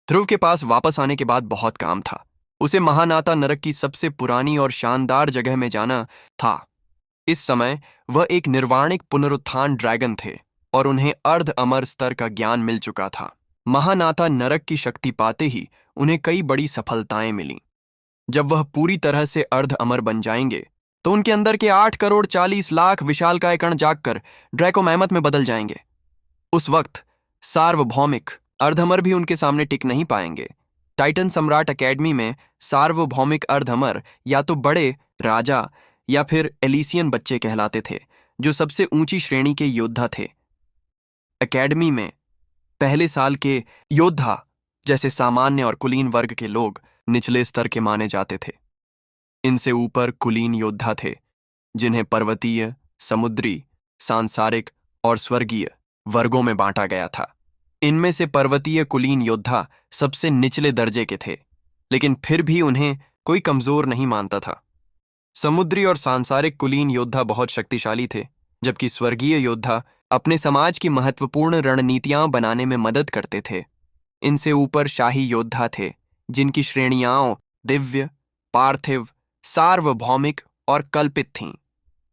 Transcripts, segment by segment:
ध्रुव के पास वापस आने के बाद बहुत काम था। उसे महानाता नरक की सबसे पुरानी और शानदार जगह में जाना था। इस समय वह एक निर्वाणिक पुनरुत्थान ड्रैगन थे और उन्हें अर्ध अमर स्तर का ज्ञान मिल चुका था। महानाता नरक की शक्ति पाते ही उन्हें कई बड़ी सफलताएं मिलीं। जब वह पूरी तरह से अर्ध अमर बन जाएंगे तो उनके अंदर के 8 करोड़ 40 लाख विशालकाय कण जागकर ड्रैको मैमथ में बदल जाएंगे। उस वक्त सार्वभौमिक अर्धअमर भी उनके सामने टिक नहीं पाएंगे। टाइटन सम्राट एकेडमी में सार्वभौमिक अर्धअमर या तो बड़े राजा या फिर एलिसियन बच्चे कहलाते थे, जो सबसे ऊंची श्रेणी के योद्धा थे। एकेडमी में पहले साल के योद्धा जैसे सामान्य और कुलीन वर्ग के लोग निचले स्तर के माने जाते थे। इनसे ऊपर कुलीन योद्धा थे, जिन्हें पर्वतीय, समुद्री, सांसारिक और स्वर्गीय वर्गों में बांटा गया था। इनमें से पर्वतीय कुलीन योद्धा सबसे निचले दर्जे के थे, लेकिन फिर भी उन्हें कोई कमजोर नहीं मानता था। समुद्री और सांसारिक कुलीन योद्धा बहुत शक्तिशाली थे, जबकि स्वर्गीय योद्धा अपने समाज की महत्वपूर्ण रणनीतियां बनाने में मदद करते थे। इनसे ऊपर शाही योद्धा थे, जिनकी श्रेणियां दिव्य, पार्थिव, सार्वभौमिक और कल्पित थीं।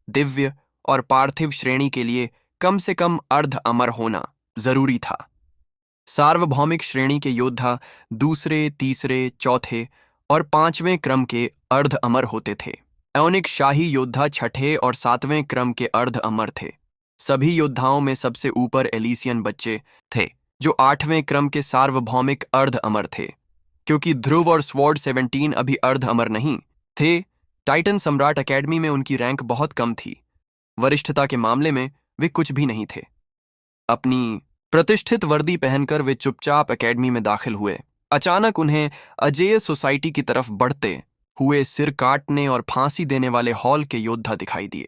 दिव्य और पार्थिव श्रेणी के लिए कम से कम अर्ध अमर होना जरूरी था। सार्वभौमिक श्रेणी के योद्धा दूसरे, तीसरे, चौथे और पांचवें क्रम के अर्ध अमर होते थे। एओनिक शाही योद्धा छठे और सातवें क्रम के अर्ध अमर थे। सभी योद्धाओं में सबसे ऊपर एलिसियन बच्चे थे, जो 8वें क्रम के सार्वभौमिक अर्ध अमर थे। क्योंकि ध्रुव और स्वॉर्ड 17 अभी अर्ध अमर नहीं थे, टाइटन सम्राट एकेडमी में उनकी रैंक बहुत कम थी। वरिष्ठता के मामले में वे कुछ भी नहीं थे। अपनी प्रतिष्ठित वर्दी पहनकर वे चुपचाप एकेडमी में दाखिल हुए। अचानक उन्हें अजेय सोसाइटी की तरफ बढ़ते हुए सिर काटने और फांसी देने वाले हॉल के योद्धा दिखाई दिए।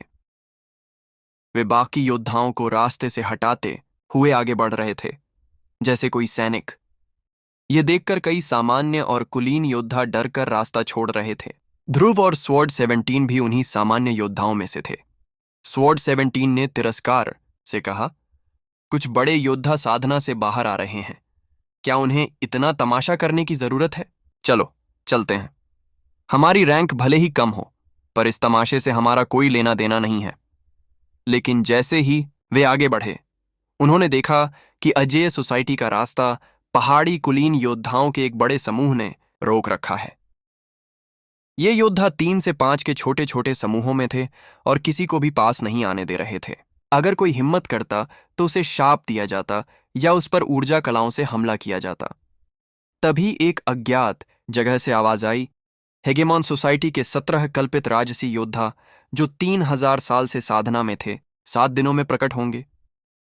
वे बाकी योद्धाओं को रास्ते से हटाते हुए आगे बढ़ रहे थे, जैसे कोई सैनिक। ये देखकर कई सामान्य और कुलीन योद्धा डरकर रास्ता छोड़ रहे थे। ध्रुव और स्वॉर्ड 17 भी उन्हीं सामान्य योद्धाओं में से थे। स्वॉर्ड 17 ने तिरस्कार से कहा, कुछ बड़े योद्धा साधना से बाहर आ रहे हैं, क्या उन्हें इतना तमाशा करने की जरूरत है? चलो चलते हैं। हमारी रैंक भले ही कम हो, पर इस तमाशे से हमारा कोई लेना देना नहीं है। लेकिन जैसे ही वे आगे बढ़े, उन्होंने देखा कि अजेय सोसाइटी का रास्ता पहाड़ी कुलीन योद्धाओं के एक बड़े समूह ने रोक रखा है। ये योद्धा 3 से 5 के छोटे छोटे समूहों में थे और किसी को भी पास नहीं आने दे रहे थे। अगर कोई हिम्मत करता तो उसे शाप दिया जाता या उस पर ऊर्जा कलाओं से हमला किया जाता। तभी एक अज्ञात जगह से आवाज आई। हेगेमॉन सोसाइटी के 17 कल्पित राजसी योद्धा, जो 3000 साल से साधना में थे, 7 दिनों में प्रकट होंगे।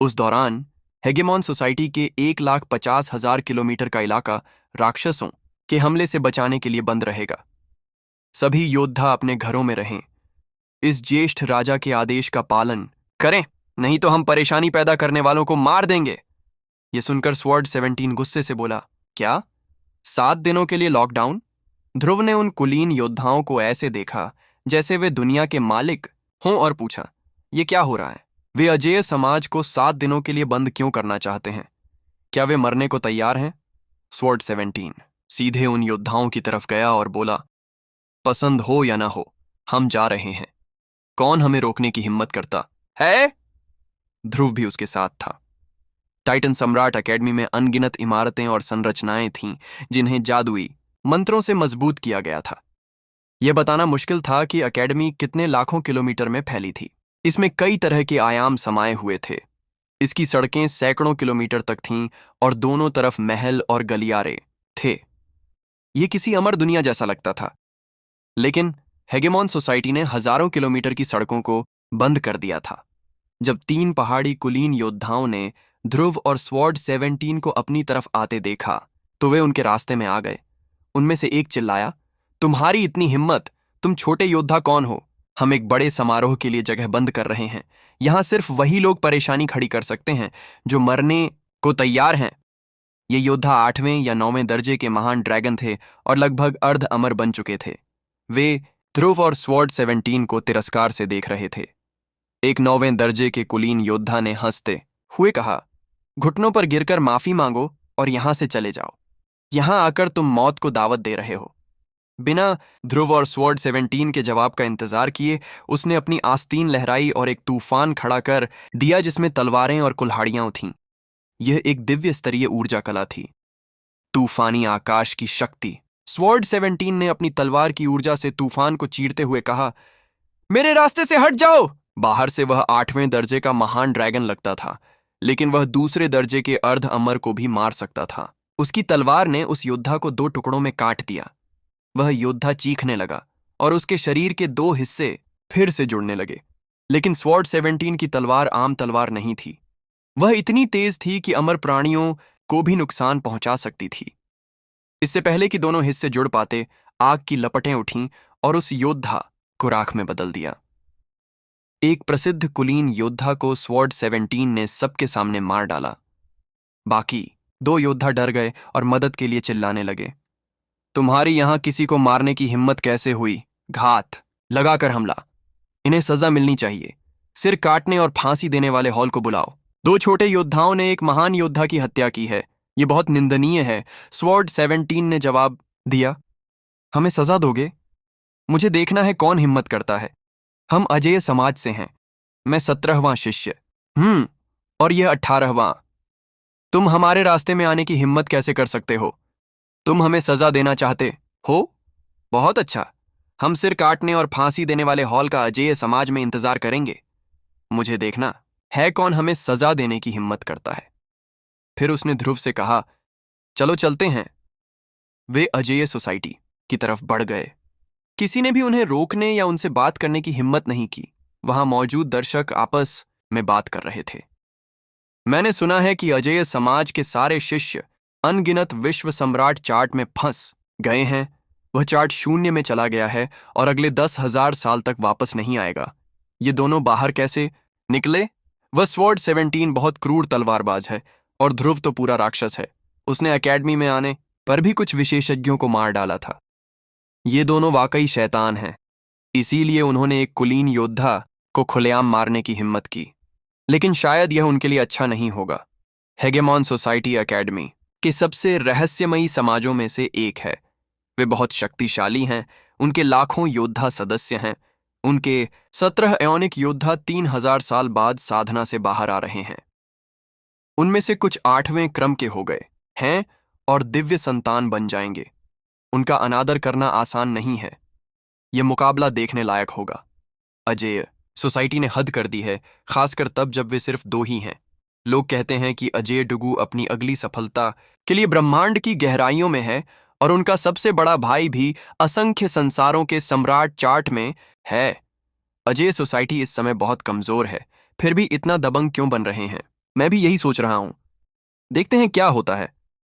उस दौरान हेगेमॉन सोसाइटी के 1,50,000 किलोमीटर का इलाका राक्षसों के हमले से बचाने के लिए बंद रहेगा। सभी योद्धा अपने घरों में रहें। इस ज्येष्ठ राजा के आदेश का पालन करें, नहीं तो हम परेशानी पैदा करने वालों को मार देंगे। यह सुनकर स्वॉर्ड 17 गुस्से से बोला, क्या 7 दिनों के लिए लॉकडाउन? ध्रुव ने उन कुलीन योद्धाओं को ऐसे देखा जैसे वे दुनिया के मालिक हों और पूछा, ये क्या हो रहा है? वे अजेय समाज को 7 दिनों के लिए बंद क्यों करना चाहते हैं? क्या वे मरने को तैयार हैं? स्वॉर्ड 17 सीधे उन योद्धाओं की तरफ गया और बोला, पसंद हो या ना हो, हम जा रहे हैं। कौन हमें रोकने की हिम्मत करता है? ध्रुव भी उसके साथ था। टाइटन सम्राट एकेडमी में अनगिनत इमारतें और संरचनाएं थीं, जिन्हें जादुई मंत्रों से मजबूत किया गया था। यह बताना मुश्किल था कि एकेडमी कितने लाखों किलोमीटर में फैली थी। इसमें कई तरह के आयाम समाये हुए थे। इसकी सड़कें सैकड़ों किलोमीटर तक थीं और दोनों तरफ महल और गलियारे थे। यह किसी अमर दुनिया जैसा लगता था। लेकिन हेगेमॉन सोसाइटी ने हजारों किलोमीटर की सड़कों को बंद कर दिया था। जब 3 पहाड़ी कुलीन योद्धाओं ने ध्रुव और स्वॉर्ड 17 को अपनी तरफ आते देखा तो वे उनके रास्ते में आ गए। उनमें से एक चिल्लाया, तुम्हारी इतनी हिम्मत, तुम छोटे योद्धा कौन हो? हम एक बड़े समारोह के लिए जगह बंद कर रहे हैं। यहां सिर्फ वही लोग परेशानी खड़ी कर सकते हैं जो मरने को तैयार हैं। ये योद्धा 8वें या 9वें दर्जे के महान ड्रैगन थे और लगभग अर्ध अमर बन चुके थे। वे ध्रुव और स्वॉर्ड 17 को तिरस्कार से देख रहे थे। एक 9वें दर्जे के कुलीन योद्धा ने हंसते हुए कहा, घुटनों पर गिरकर माफी मांगो और यहां से चले जाओ। यहां आकर तुम मौत को दावत दे रहे हो। बिना ध्रुव और स्वॉर्ड 17 के जवाब का इंतजार किए उसने अपनी आस्तीन लहराई और एक तूफान खड़ा कर दिया जिसमें तलवारें और कुल्हाड़ियां थीं। यह एक दिव्य स्तरीय ऊर्जा कला थी, तूफानी आकाश की शक्ति। स्वॉर्ड 17 ने अपनी तलवार की ऊर्जा से तूफान को चीरते हुए कहा, मेरे रास्ते से हट जाओ। बाहर से वह 8वें दर्जे का महान ड्रैगन लगता था, लेकिन वह दूसरे दर्जे के अर्ध अमर को भी मार सकता था। उसकी तलवार ने उस योद्धा को 2 टुकड़ों में काट दिया। वह योद्धा चीखने लगा और उसके शरीर के 2 हिस्से फिर से जुड़ने लगे। लेकिन स्वॉर्ड 17 की तलवार आम तलवार नहीं थी। वह इतनी तेज थी कि अमर प्राणियों को भी नुकसान पहुंचा सकती थी। इससे पहले कि दोनों हिस्से जुड़ पाते, आग की लपटें उठीं और उस योद्धा को राख में बदल दिया। एक प्रसिद्ध कुलीन योद्धा को स्वॉर्ड 17 ने सबके सामने मार डाला। बाकी 2 योद्धा डर गए और मदद के लिए चिल्लाने लगे, तुम्हारी यहां किसी को मारने की हिम्मत कैसे हुई? घात लगाकर हमला, इन्हें सजा मिलनी चाहिए। सिर काटने और फांसी देने वाले हॉल को बुलाओ। 2 छोटे योद्धाओं ने एक महान योद्धा की हत्या की है, यह बहुत निंदनीय है। स्वॉर्ड 17 ने जवाब दिया, हमें सजा दोगे? मुझे देखना है कौन हिम्मत करता है। हम अजेय समाज से हैं। मैं 17वां शिष्य। और यह 18वां। तुम हमारे रास्ते में आने की हिम्मत कैसे कर सकते हो? तुम हमें सजा देना चाहते हो? बहुत अच्छा, हम सिर काटने और फांसी देने वाले हॉल का अजेय समाज में इंतजार करेंगे। मुझे देखना है कौन हमें सजा देने की हिम्मत करता है। फिर उसने ध्रुव से कहा, चलो चलते हैं। वे अजेय सोसाइटी की तरफ बढ़ गए। किसी ने भी उन्हें रोकने या उनसे बात करने की हिम्मत नहीं की। वहां मौजूद दर्शक आपस में बात कर रहे थे। मैंने सुना है कि अजेय समाज के सारे शिष्य अनगिनत विश्व सम्राट चार्ट में फंस गए हैं। वह चार्ट शून्य में चला गया है और अगले 10,000 साल तक वापस नहीं आएगा। ये दोनों बाहर कैसे निकले? वह स्वॉर्ड 17 बहुत क्रूर तलवारबाज है और ध्रुव तो पूरा राक्षस है। उसने एकेडमी में आने पर भी कुछ विशेषज्ञों को मार डाला था। ये दोनों वाकई शैतान हैं। इसीलिए उन्होंने एक कुलीन योद्धा को खुलेआम मारने की हिम्मत की। लेकिन शायद यह उनके लिए अच्छा नहीं होगा। हेगेमॉन सोसाइटी एकेडमी के सबसे रहस्यमयी समाजों में से एक है। वे बहुत शक्तिशाली हैं। उनके लाखों योद्धा सदस्य हैं। उनके 17 अयोनिक योद्धा 3000 साल बाद साधना से बाहर आ रहे हैं। उनमें से कुछ 8वें क्रम के हो गए हैं और दिव्य संतान बन जाएंगे। उनका अनादर करना आसान नहीं है। यह मुकाबला देखने लायक होगा। अजेय सोसाइटी ने हद कर दी है, खासकर तब जब वे सिर्फ 2 ही हैं। लोग कहते हैं कि अजेय डुगु अपनी अगली सफलता के लिए ब्रह्मांड की गहराइयों में है और उनका सबसे बड़ा भाई भी असंख्य संसारों के सम्राट चार्ट में है। अजेय सोसाइटी इस समय बहुत कमजोर है, फिर भी इतना दबंग क्यों बन रहे हैं? मैं भी यही सोच रहा हूं। देखते हैं क्या होता है।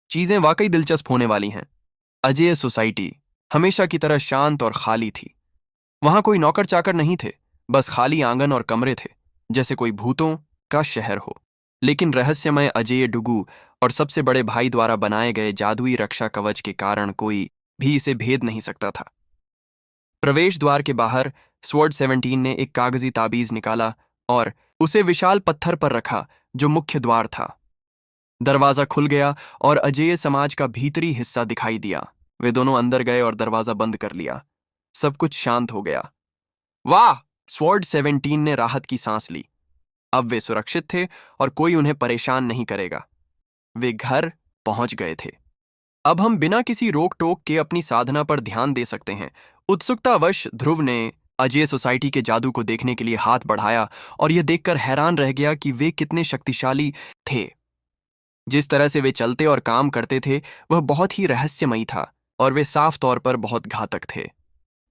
चीजें वाकई दिलचस्प होने वाली हैं। अजेय सोसाइटी हमेशा की तरह शांत और खाली थी। वहां कोई नौकर चाकर नहीं थे, बस खाली आंगन और कमरे थे, जैसे कोई भूतों का शहर हो। लेकिन रहस्यमय अजेय डुगु और सबसे बड़े भाई द्वारा बनाए गए जादुई रक्षा कवच के कारण कोई भी इसे भेद नहीं सकता था। प्रवेश द्वार के बाहर स्वॉर्ड 17 ने एक कागजी ताबीज निकाला और उसे विशाल पत्थर पर रखा जो मुख्य द्वार था। दरवाजा खुल गया और अजेय समाज का भीतरी हिस्सा दिखाई दिया। वे दोनों अंदर गए और दरवाजा बंद कर लिया। सब कुछ शांत हो गया। वाह! स्वॉर्ड 17 ने राहत की सांस ली। अब वे सुरक्षित थे और कोई उन्हें परेशान नहीं करेगा। वे घर पहुंच गए थे। अब हम बिना किसी रोक टोक के अपनी साधना पर ध्यान दे सकते हैं। उत्सुकतावश ध्रुव ने अजेय सोसाइटी के जादू को देखने के लिए हाथ बढ़ाया और यह देखकर हैरान रह गया कि वे कितने शक्तिशाली थे। जिस तरह से वे चलते और काम करते थे वह बहुत ही रहस्यमयी था और वे साफ तौर पर बहुत घातक थे।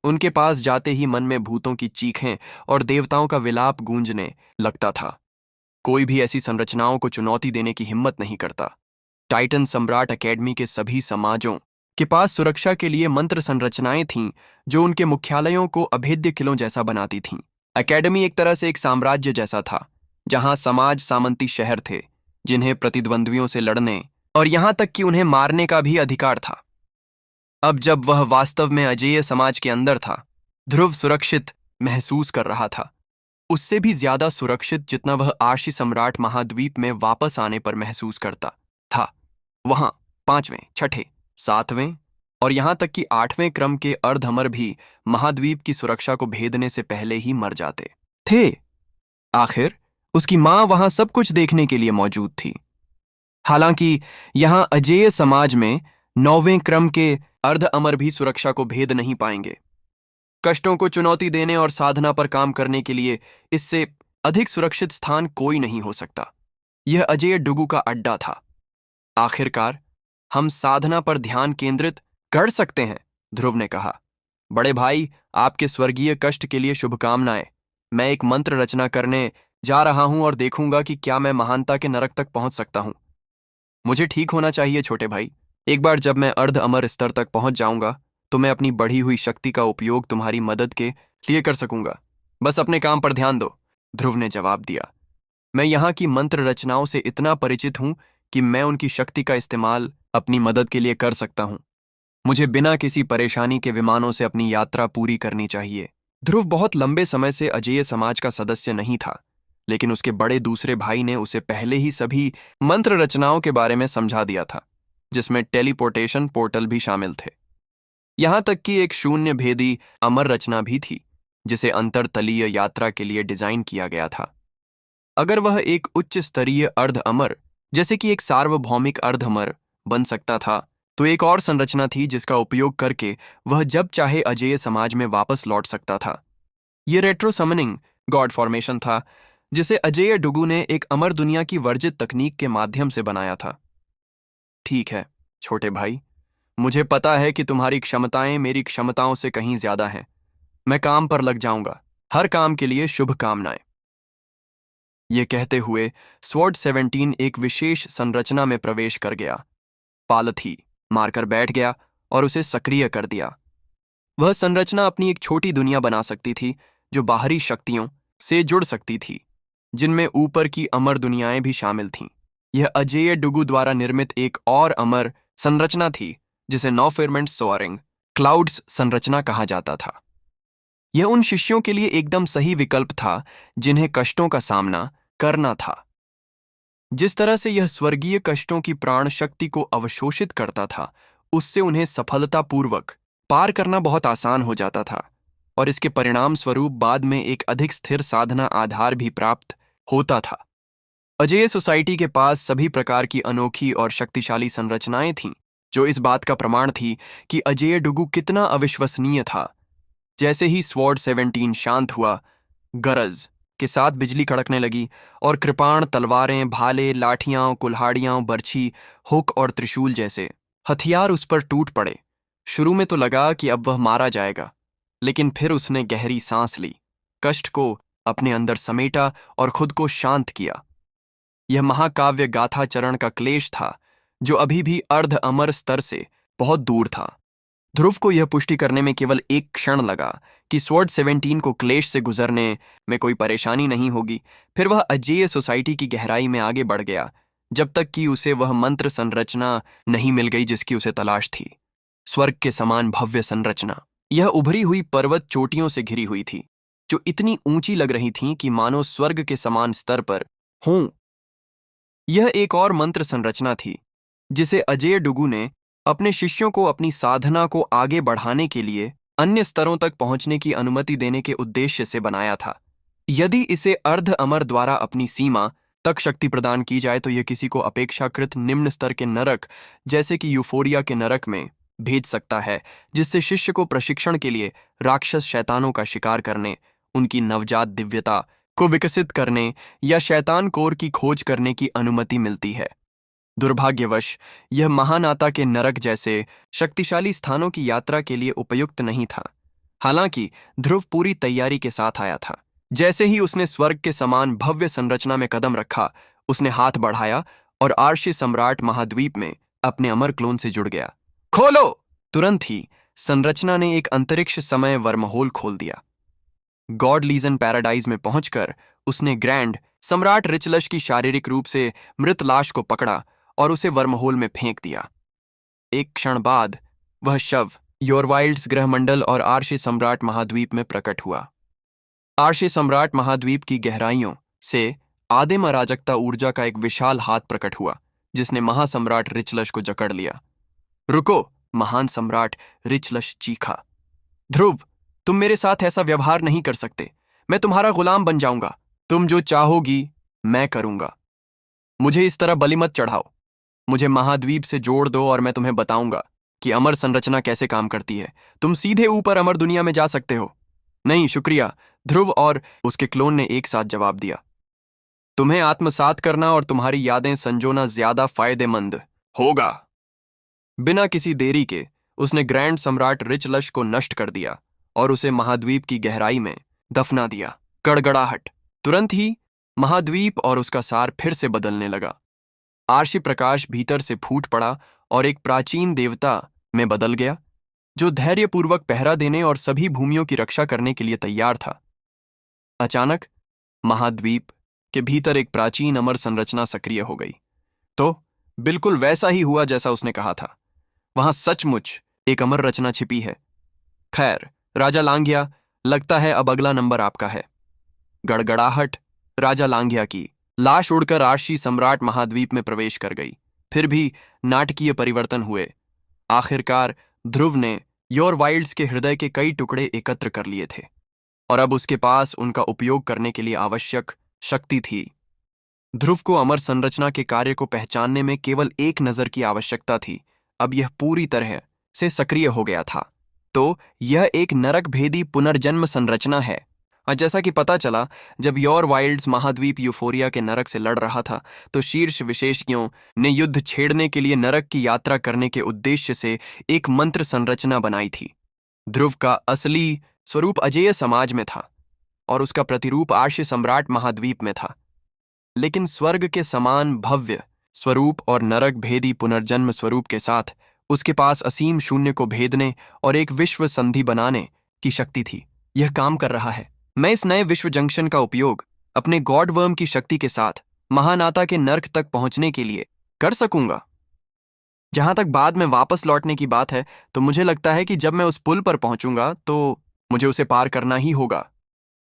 उनके पास जाते ही मन में भूतों की चीखें और देवताओं का विलाप गूंजने लगता था। कोई भी ऐसी संरचनाओं को चुनौती देने की हिम्मत नहीं करता। टाइटन सम्राट एकेडमी के सभी समाजों के पास सुरक्षा के लिए मंत्र संरचनाएं थीं जो उनके मुख्यालयों को अभेद्य किलों जैसा बनाती थीं। एकेडमी एक तरह से एक साम्राज्य जैसा था, जहां समाज सामंती शहर थे जिन्हें प्रतिद्वंद्वियों से लड़ने और यहां तक कि उन्हें मारने का भी अधिकार था। अब जब वह वास्तव में अजेय समाज के अंदर था, ध्रुव सुरक्षित महसूस कर रहा था। उससे भी ज्यादा सुरक्षित जितना वह आर्शी सम्राट महाद्वीप में वापस आने पर महसूस करता था। वहां 5वें, 6ठे, सातवें और यहां तक कि 8वें क्रम के अर्धअमर भी महाद्वीप की सुरक्षा को भेदने से पहले ही मर जाते थे। आखिर उसकी मां वहां सब कुछ देखने के लिए मौजूद थी। हालांकि यहां अजेय समाज में 9वें क्रम के अर्धअमर भी सुरक्षा को भेद नहीं पाएंगे। कष्टों को चुनौती देने और साधना पर काम करने के लिए इससे अधिक सुरक्षित स्थान कोई नहीं हो सकता। यह अजेय डुगु का अड्डा था। आखिरकार हम साधना पर ध्यान केंद्रित कर सकते हैं, ध्रुव ने कहा। बड़े भाई, आपके स्वर्गीय कष्ट के लिए शुभकामनाएं। मैं एक मंत्र रचना करने जा रहा हूं और देखूंगा कि क्या मैं महानता के नरक तक पहुंच सकता हूं। मुझे ठीक होना चाहिए छोटे भाई। एक बार जब मैं अर्ध अमर स्तर तक पहुंच जाऊंगा तो मैं अपनी बढ़ी हुई शक्ति का उपयोग तुम्हारी मदद के लिए कर सकूंगा। बस अपने काम पर ध्यान दो, ध्रुव ने जवाब दिया। मैं यहाँ की मंत्र रचनाओं से इतना परिचित हूं कि मैं उनकी शक्ति का इस्तेमाल अपनी मदद के लिए कर सकता हूं। मुझे बिना किसी परेशानी के विमानों से अपनी यात्रा पूरी करनी चाहिए। ध्रुव बहुत लंबे समय से अजेय समाज का सदस्य नहीं था, लेकिन उसके बड़े दूसरे भाई ने उसे पहले ही सभी मंत्र रचनाओं के बारे में समझा दिया था, जिसमें टेलीपोर्टेशन पोर्टल भी शामिल थे। यहां तक कि एक शून्य भेदी अमर रचना भी थी, जिसे अंतरतलीय यात्रा के लिए डिजाइन किया गया था। अगर वह एक उच्च स्तरीय अर्ध अमर, जैसे कि एक सार्वभौमिक अर्ध अमर बन सकता था, तो एक और संरचना थी जिसका उपयोग करके वह जब चाहे अजेय समाज में वापस लौट सकता था। यह रेट्रो समनिंग गॉड फॉर्मेशन था, जिसे अजेय डुगु ने एक अमर दुनिया की वर्जित तकनीक के माध्यम से बनाया था। ठीक है छोटे भाई, मुझे पता है कि तुम्हारी क्षमताएं मेरी क्षमताओं से कहीं ज्यादा हैं। मैं काम पर लग जाऊंगा। हर काम के लिए शुभकामनाएं। यह कहते हुए स्वॉर्ड 17 एक विशेष संरचना में प्रवेश कर गया। पालथी मारकर बैठ गया और उसे सक्रिय कर दिया। वह संरचना अपनी एक छोटी दुनिया बना सकती थी जो बाहरी शक्तियों से जुड़ सकती थी, जिनमें ऊपर की अमर दुनियाएं भी शामिल थीं। यह अजेय डुगु द्वारा निर्मित एक और अमर संरचना थी जिसे नॉफिरमेंट सोअरिंग क्लाउड्स संरचना कहा जाता था। यह उन शिष्यों के लिए एकदम सही विकल्प था जिन्हें कष्टों का सामना करना था। जिस तरह से यह स्वर्गीय कष्टों की प्राण शक्ति को अवशोषित करता था, उससे उन्हें सफलतापूर्वक पार करना बहुत आसान हो जाता था, और इसके परिणाम स्वरूप बाद में एक अधिक स्थिर साधना आधार भी प्राप्त होता था। अजेय सोसाइटी के पास सभी प्रकार की अनोखी और शक्तिशाली संरचनाएं थीं, जो इस बात का प्रमाण थी कि अजेय डुगु कितना अविश्वसनीय था। जैसे ही स्वॉर्ड 17 शांत हुआ, गरज के साथ बिजली कड़कने लगी और कृपाण, तलवारें, भाले, लाठियां, कुल्हाड़ियां, बर्छी, हुक और त्रिशूल जैसे हथियार उस पर टूट पड़े। शुरू में तो लगा कि अब वह मारा जाएगा, लेकिन फिर उसने गहरी सांस ली, कष्ट को अपने अंदर समेटा और खुद को शांत किया। यह महाकाव्य गाथा चरण का क्लेश था, जो अभी भी अर्ध अमर स्तर से बहुत दूर था। ध्रुव को यह पुष्टि करने में केवल एक क्षण लगा कि स्वॉर्ड 17 को क्लेश से गुजरने में कोई परेशानी नहीं होगी। फिर वह अजेय सोसाइटी की गहराई में आगे बढ़ गया, जब तक कि उसे वह मंत्र संरचना नहीं मिल गई जिसकी उसे तलाश थी। स्वर्ग के समान भव्य संरचना। यह उभरी हुई पर्वत चोटियों से घिरी हुई थी, जो इतनी ऊंची लग रही थीं कि मानो स्वर्ग के समान स्तर पर हों। यह एक और मंत्र संरचना थी जिसे अजेय डुगु ने अपने शिष्यों को अपनी साधना को आगे बढ़ाने के लिए अन्य स्तरों तक पहुंचने की अनुमति देने के उद्देश्य से बनाया था। यदि इसे अर्ध अमर द्वारा अपनी सीमा तक शक्ति प्रदान की जाए तो यह किसी को अपेक्षाकृत निम्न स्तर के नरक, जैसे कि यूफोरिया के नरक में भेज सकता है, जिससे शिष्य को प्रशिक्षण के लिए राक्षस शैतानों का शिकार करने, उनकी नवजात दिव्यता को विकसित करने या शैतान कोर की खोज करने की अनुमति मिलती है। दुर्भाग्यवश यह महानाता के नरक जैसे शक्तिशाली स्थानों की यात्रा के लिए उपयुक्त नहीं था। हालांकि ध्रुव पूरी तैयारी के साथ आया था। जैसे ही उसने स्वर्ग के समान भव्य संरचना में कदम रखा, उसने हाथ बढ़ाया और आर्शी सम्राट महाद्वीप में अपने अमर क्लोन से जुड़ गया। खोलो! तुरंत ही संरचना ने एक अंतरिक्ष समय वर्महोल खोल दिया। गॉड लीजन पैराडाइज में पहुंचकर उसने ग्रैंड सम्राट रिचलश की शारीरिक रूप से मृत लाश को पकड़ा और उसे वर्महोल में फेंक दिया। एक क्षण बाद वह शव योरवाइल्ड्स ग्रहमंडल और आर्शी सम्राट महाद्वीप में प्रकट हुआ। आर्शी सम्राट महाद्वीप की गहराइयों से आदिम अराजकता ऊर्जा का एक विशाल हाथ प्रकट हुआ, जिसने महासम्राट रिचलश को जकड़ लिया। रुको, महान सम्राट रिचलश चीखा। ध्रुव, तुम मेरे साथ ऐसा व्यवहार नहीं कर सकते। मैं तुम्हारा गुलाम बन जाऊंगा। तुम जो चाहोगी मैं करूंगा। मुझे इस तरह बलि मत चढ़ाओ। मुझे महाद्वीप से जोड़ दो और मैं तुम्हें बताऊंगा कि अमर संरचना कैसे काम करती है। तुम सीधे ऊपर अमर दुनिया में जा सकते हो। नहीं शुक्रिया, ध्रुव और उसके क्लोन ने एक साथ जवाब दिया। तुम्हें आत्मसात करना और तुम्हारी यादें संजोना ज्यादा फायदेमंद होगा। बिना किसी देरी के उसने ग्रैंड सम्राट रिचलश को नष्ट कर दिया और उसे महाद्वीप की गहराई में दफना दिया। गड़गड़ाहट। तुरंत ही महाद्वीप और उसका सार फिर से बदलने लगा। आरशी प्रकाश भीतर से फूट पड़ा और एक प्राचीन देवता में बदल गया, जो धैर्यपूर्वक पहरा देने और सभी भूमियों की रक्षा करने के लिए तैयार था। अचानक महाद्वीप के भीतर एक प्राचीन अमर संरचना सक्रिय हो गई। तो बिल्कुल वैसा ही हुआ जैसा उसने कहा था। वहां सचमुच एक अमर रचना छिपी है। खैर, राजा लांघिया, लगता है अब अगला नंबर आपका है। गड़गड़ाहट। राजा लांघिया की लाश उड़कर आरशी सम्राट महाद्वीप में प्रवेश कर गई। फिर भी नाटकीय परिवर्तन हुए। आखिरकार ध्रुव ने योर वाइल्ड्स के हृदय के कई टुकड़े एकत्र कर लिए थे और अब उसके पास उनका उपयोग करने के लिए आवश्यक शक्ति थी। ध्रुव को अमर संरचना के कार्य को पहचानने में केवल एक नजर की आवश्यकता थी। अब यह पूरी तरह से सक्रिय हो गया था। तो यह एक नरक भेदी पुनर्जन्म संरचना है। और जैसा कि पता चला, जब योर वाइल्ड्स महाद्वीप यूफोरिया के नरक से लड़ रहा था, तो शीर्ष विशेषज्ञों ने युद्ध छेड़ने के लिए नरक की यात्रा करने के उद्देश्य से एक मंत्र संरचना बनाई थी। ध्रुव का असली स्वरूप अजेय समाज में था और उसका प्रतिरूप आर्ष सम्राट महाद्वीप में था। लेकिन स्वर्ग के समान भव्य स्वरूप और नरक भेदी पुनर्जन्म स्वरूप के साथ उसके पास असीम शून्य को भेदने और एक विश्व संधि बनाने की शक्ति थी। यह काम कर रहा है। मैं इस नए विश्व जंक्शन का उपयोग अपने गॉड वर्म की शक्ति के साथ महानाता के नर्क तक पहुंचने के लिए कर सकूंगा। जहां तक बाद में वापस लौटने की बात है, तो मुझे लगता है कि जब मैं उस पुल पर पहुंचूंगा तो मुझे उसे पार करना ही होगा।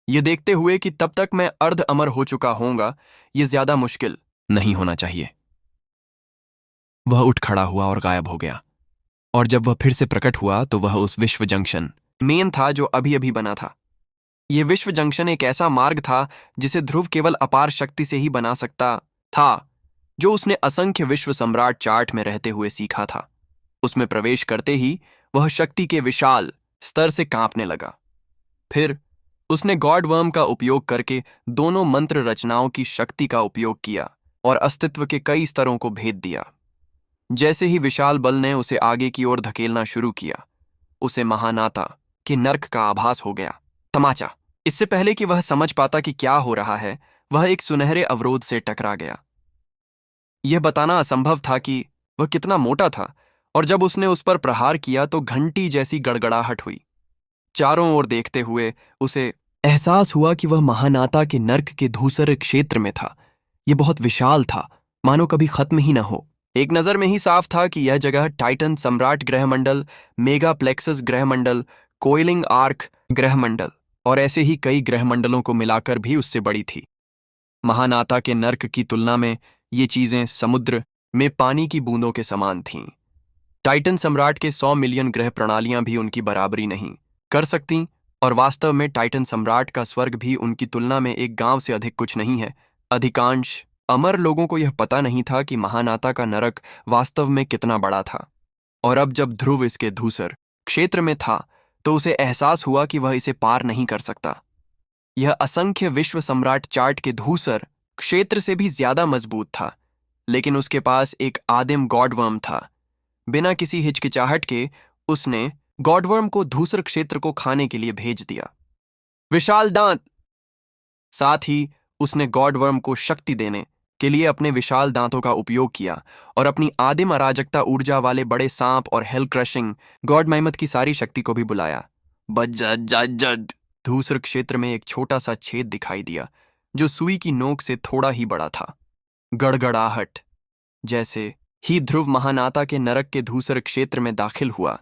ये देखते हुए कि तब तक मैं अर्ध अमर हो चुका होऊंगा, ये ज्यादा मुश्किल नहीं होना चाहिए। वह उठ खड़ा हुआ और गायब हो गया, और जब वह फिर से प्रकट हुआ तो वह उस विश्व जंक्शन मेन था जो अभी अभी बना था। यह विश्व जंक्शन एक ऐसा मार्ग था जिसे ध्रुव केवल अपार शक्ति से ही बना सकता था, जो उसने असंख्य विश्व सम्राट चार्ट में रहते हुए सीखा था। उसमें प्रवेश करते ही वह शक्ति के विशाल स्तर से कांपने लगा। फिर उसने गॉड वर्म का उपयोग करके दोनों मंत्र रचनाओं की शक्ति का उपयोग किया और अस्तित्व के कई स्तरों को भेद दिया। जैसे ही विशाल बल ने उसे आगे की ओर धकेलना शुरू किया, उसे महानाता के नर्क का आभास हो गया। तमाचा। इससे पहले कि वह समझ पाता कि क्या हो रहा है, वह एक सुनहरे अवरोध से टकरा गया। यह बताना असंभव था कि वह कितना मोटा था, और जब उसने उस पर प्रहार किया तो घंटी जैसी गड़गड़ाहट हुई। चारों ओर देखते हुए उसे एहसास हुआ कि वह महानाता के नर्क के धूसर क्षेत्र में था। यह बहुत विशाल था, मानो कभी खत्म ही न हो। एक नजर में ही साफ था कि यह जगह टाइटन सम्राट ग्रहमंडल, मेगा प्लेक्सस ग्रहमंडल, कोइलिंग आर्क ग्रहमंडल और ऐसे ही कई ग्रहमंडलों को मिलाकर भी उससे बड़ी थी। महानाता के नर्क की तुलना में ये चीजें समुद्र में पानी की बूंदों के समान थीं। टाइटन सम्राट के 100 मिलियन ग्रह प्रणालियां भी उनकी बराबरी नहीं कर सकती, और वास्तव में टाइटन सम्राट का स्वर्ग भी उनकी तुलना में एक गांव से अधिक कुछ नहीं है। अधिकांश अमर लोगों को यह पता नहीं था कि महानाता का नरक वास्तव में कितना बड़ा था, और अब जब ध्रुव इसके धूसर क्षेत्र में था तो उसे एहसास हुआ कि वह इसे पार नहीं कर सकता। यह असंख्य विश्व सम्राट चार्ट के धूसर क्षेत्र से भी ज्यादा मजबूत था, लेकिन उसके पास एक आदिम गॉडवर्म था। बिना किसी हिचकिचाहट के उसने गॉडवर्म को धूसर क्षेत्र को खाने के लिए भेज दिया। विशाल दांत। साथ ही उसने गॉडवर्म को शक्ति देने के लिए अपने विशाल दांतों का उपयोग किया और अपनी आदिम अराजकता ऊर्जा वाले बड़े सांप और हेल क्रशिंग गॉड मैमथ की सारी शक्ति को भी बुलाया। बज्जड। धूसर क्षेत्र में एक छोटा सा छेद दिखाई दिया जो सुई की नोक से थोड़ा ही बड़ा था। गड़गड़ाहट। जैसे ही ध्रुव महानाता के नरक के धूसर क्षेत्र में दाखिल हुआ,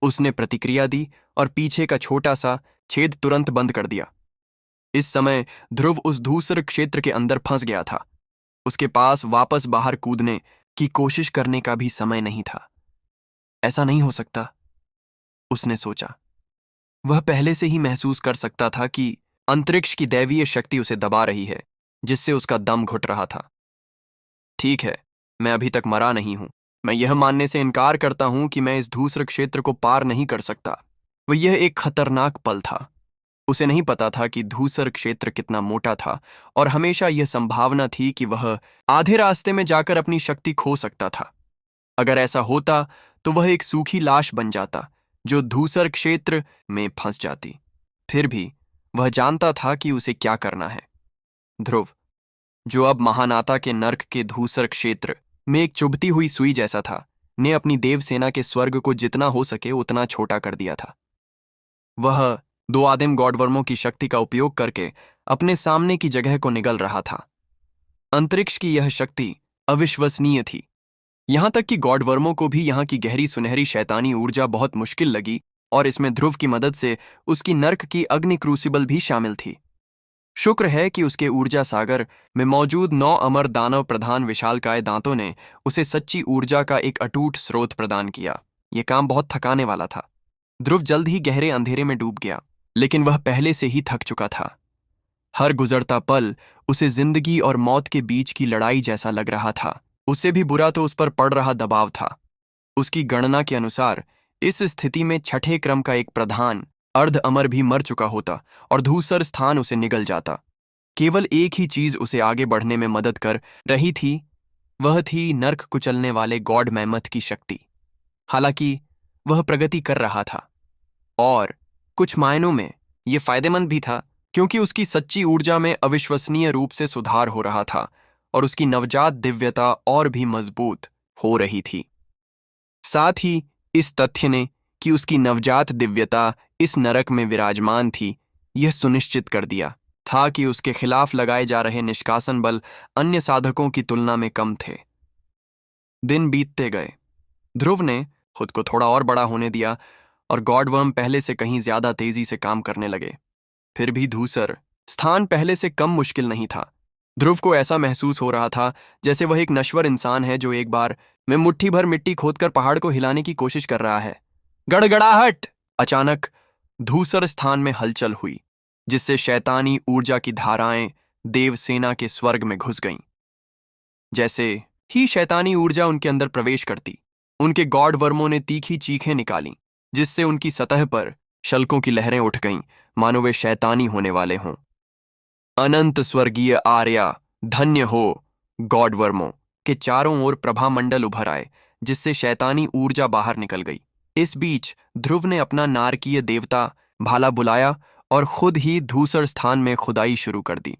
उसने प्रतिक्रिया दी और पीछे का छोटा सा छेद तुरंत बंद कर दिया। इस समय ध्रुव उस धूसर क्षेत्र के अंदर फंस गया था। उसके पास वापस बाहर कूदने की कोशिश करने का भी समय नहीं था। ऐसा नहीं हो सकता, उसने सोचा। वह पहले से ही महसूस कर सकता था कि अंतरिक्ष की दैवीय शक्ति उसे दबा रही है, जिससे उसका दम घुट रहा था। ठीक है, मैं अभी तक मरा नहीं हूं। मैं यह मानने से इनकार करता हूं कि मैं इस धूसर क्षेत्र को पार नहीं कर सकता। वह यह एक खतरनाक पल था। उसे नहीं पता था कि धूसर क्षेत्र कितना मोटा था, और हमेशा यह संभावना थी कि वह आधे रास्ते में जाकर अपनी शक्ति खो सकता था। अगर ऐसा होता तो वह एक सूखी लाश बन जाता जो धूसर क्षेत्र में फंस जाती। फिर भी वह जानता था कि उसे क्या करना है। ध्रुव, जो अब महानाता के नर्क के धूसर क्षेत्र में एक चुभती हुई सुई जैसा था, ने अपनी देवसेना के स्वर्ग को जितना हो सके उतना छोटा कर दिया था। वह दो आदिम गॉडवर्मों की शक्ति का उपयोग करके अपने सामने की जगह को निगल रहा था। अंतरिक्ष की यह शक्ति अविश्वसनीय थी। यहां तक कि गॉडवर्मों को भी यहां की गहरी सुनहरी शैतानी ऊर्जा बहुत मुश्किल लगी, और इसमें ध्रुव की मदद से उसकी नर्क की अग्नि क्रूसिबल भी शामिल थी। शुक्र है कि उसके ऊर्जा सागर में मौजूद 9 अमर दानव प्रधान विशालकाय दांतों ने उसे सच्ची ऊर्जा का एक अटूट स्रोत प्रदान किया। यह काम बहुत थकाने वाला था। ध्रुव जल्द ही गहरे अंधेरे में डूब गया, लेकिन वह पहले से ही थक चुका था। हर गुजरता पल उसे जिंदगी और मौत के बीच की लड़ाई जैसा लग रहा था। उससे भी बुरा तो उस पर पड़ रहा दबाव था। उसकी गणना के अनुसार इस स्थिति में छठे क्रम का एक प्रधान अर्ध अमर भी मर चुका होता और धूसर स्थान उसे निगल जाता। केवल एक ही चीज उसे आगे बढ़ने में मदद कर रही थी, वह थी नर्क कुचलने वाले गॉड मैमथ की शक्ति। हालांकि वह प्रगति कर रहा था, और कुछ मायनों में यह फायदेमंद भी था, क्योंकि उसकी सच्ची ऊर्जा में अविश्वसनीय रूप से सुधार हो रहा था और उसकी नवजात दिव्यता और भी मजबूत हो रही थी। साथ ही इस तथ्य ने कि उसकी नवजात दिव्यता इस नरक में विराजमान थी, यह सुनिश्चित कर दिया था कि उसके खिलाफ लगाए जा रहे निष्कासन बल अन्य साधकों की तुलना में कम थे। दिन बीतते गए। ध्रुव ने खुद को थोड़ा और बड़ा होने दिया, और गॉडवर्म पहले से कहीं ज्यादा तेजी से काम करने लगे। फिर भी धूसर स्थान पहले से कम मुश्किल नहीं था। ध्रुव को ऐसा महसूस हो रहा था जैसे वह एक नश्वर इंसान है जो एक बार में मुट्ठी भर मिट्टी खोदकर पहाड़ को हिलाने की कोशिश कर रहा है। गड़गड़ाहट! अचानक धूसर स्थान में हलचल हुई, जिससे शैतानी ऊर्जा की धाराएं देवसेना के स्वर्ग में घुस गईं। जैसे ही शैतानी ऊर्जा उनके अंदर प्रवेश करती, उनके गॉड वर्मों ने तीखी चीखें निकालीं, जिससे उनकी सतह पर शल्कों की लहरें उठ गईं, मानो वे शैतानी होने वाले हों। अनंत स्वर्गीय आर्या, धन्य हो! गॉड वर्मों के चारों ओर प्रभामंडल उभर आए, जिससे शैतानी ऊर्जा बाहर निकल गई। इस बीच ध्रुव ने अपना नारकीय देवता भाला बुलाया और खुद ही धूसर स्थान में खुदाई शुरू कर दी।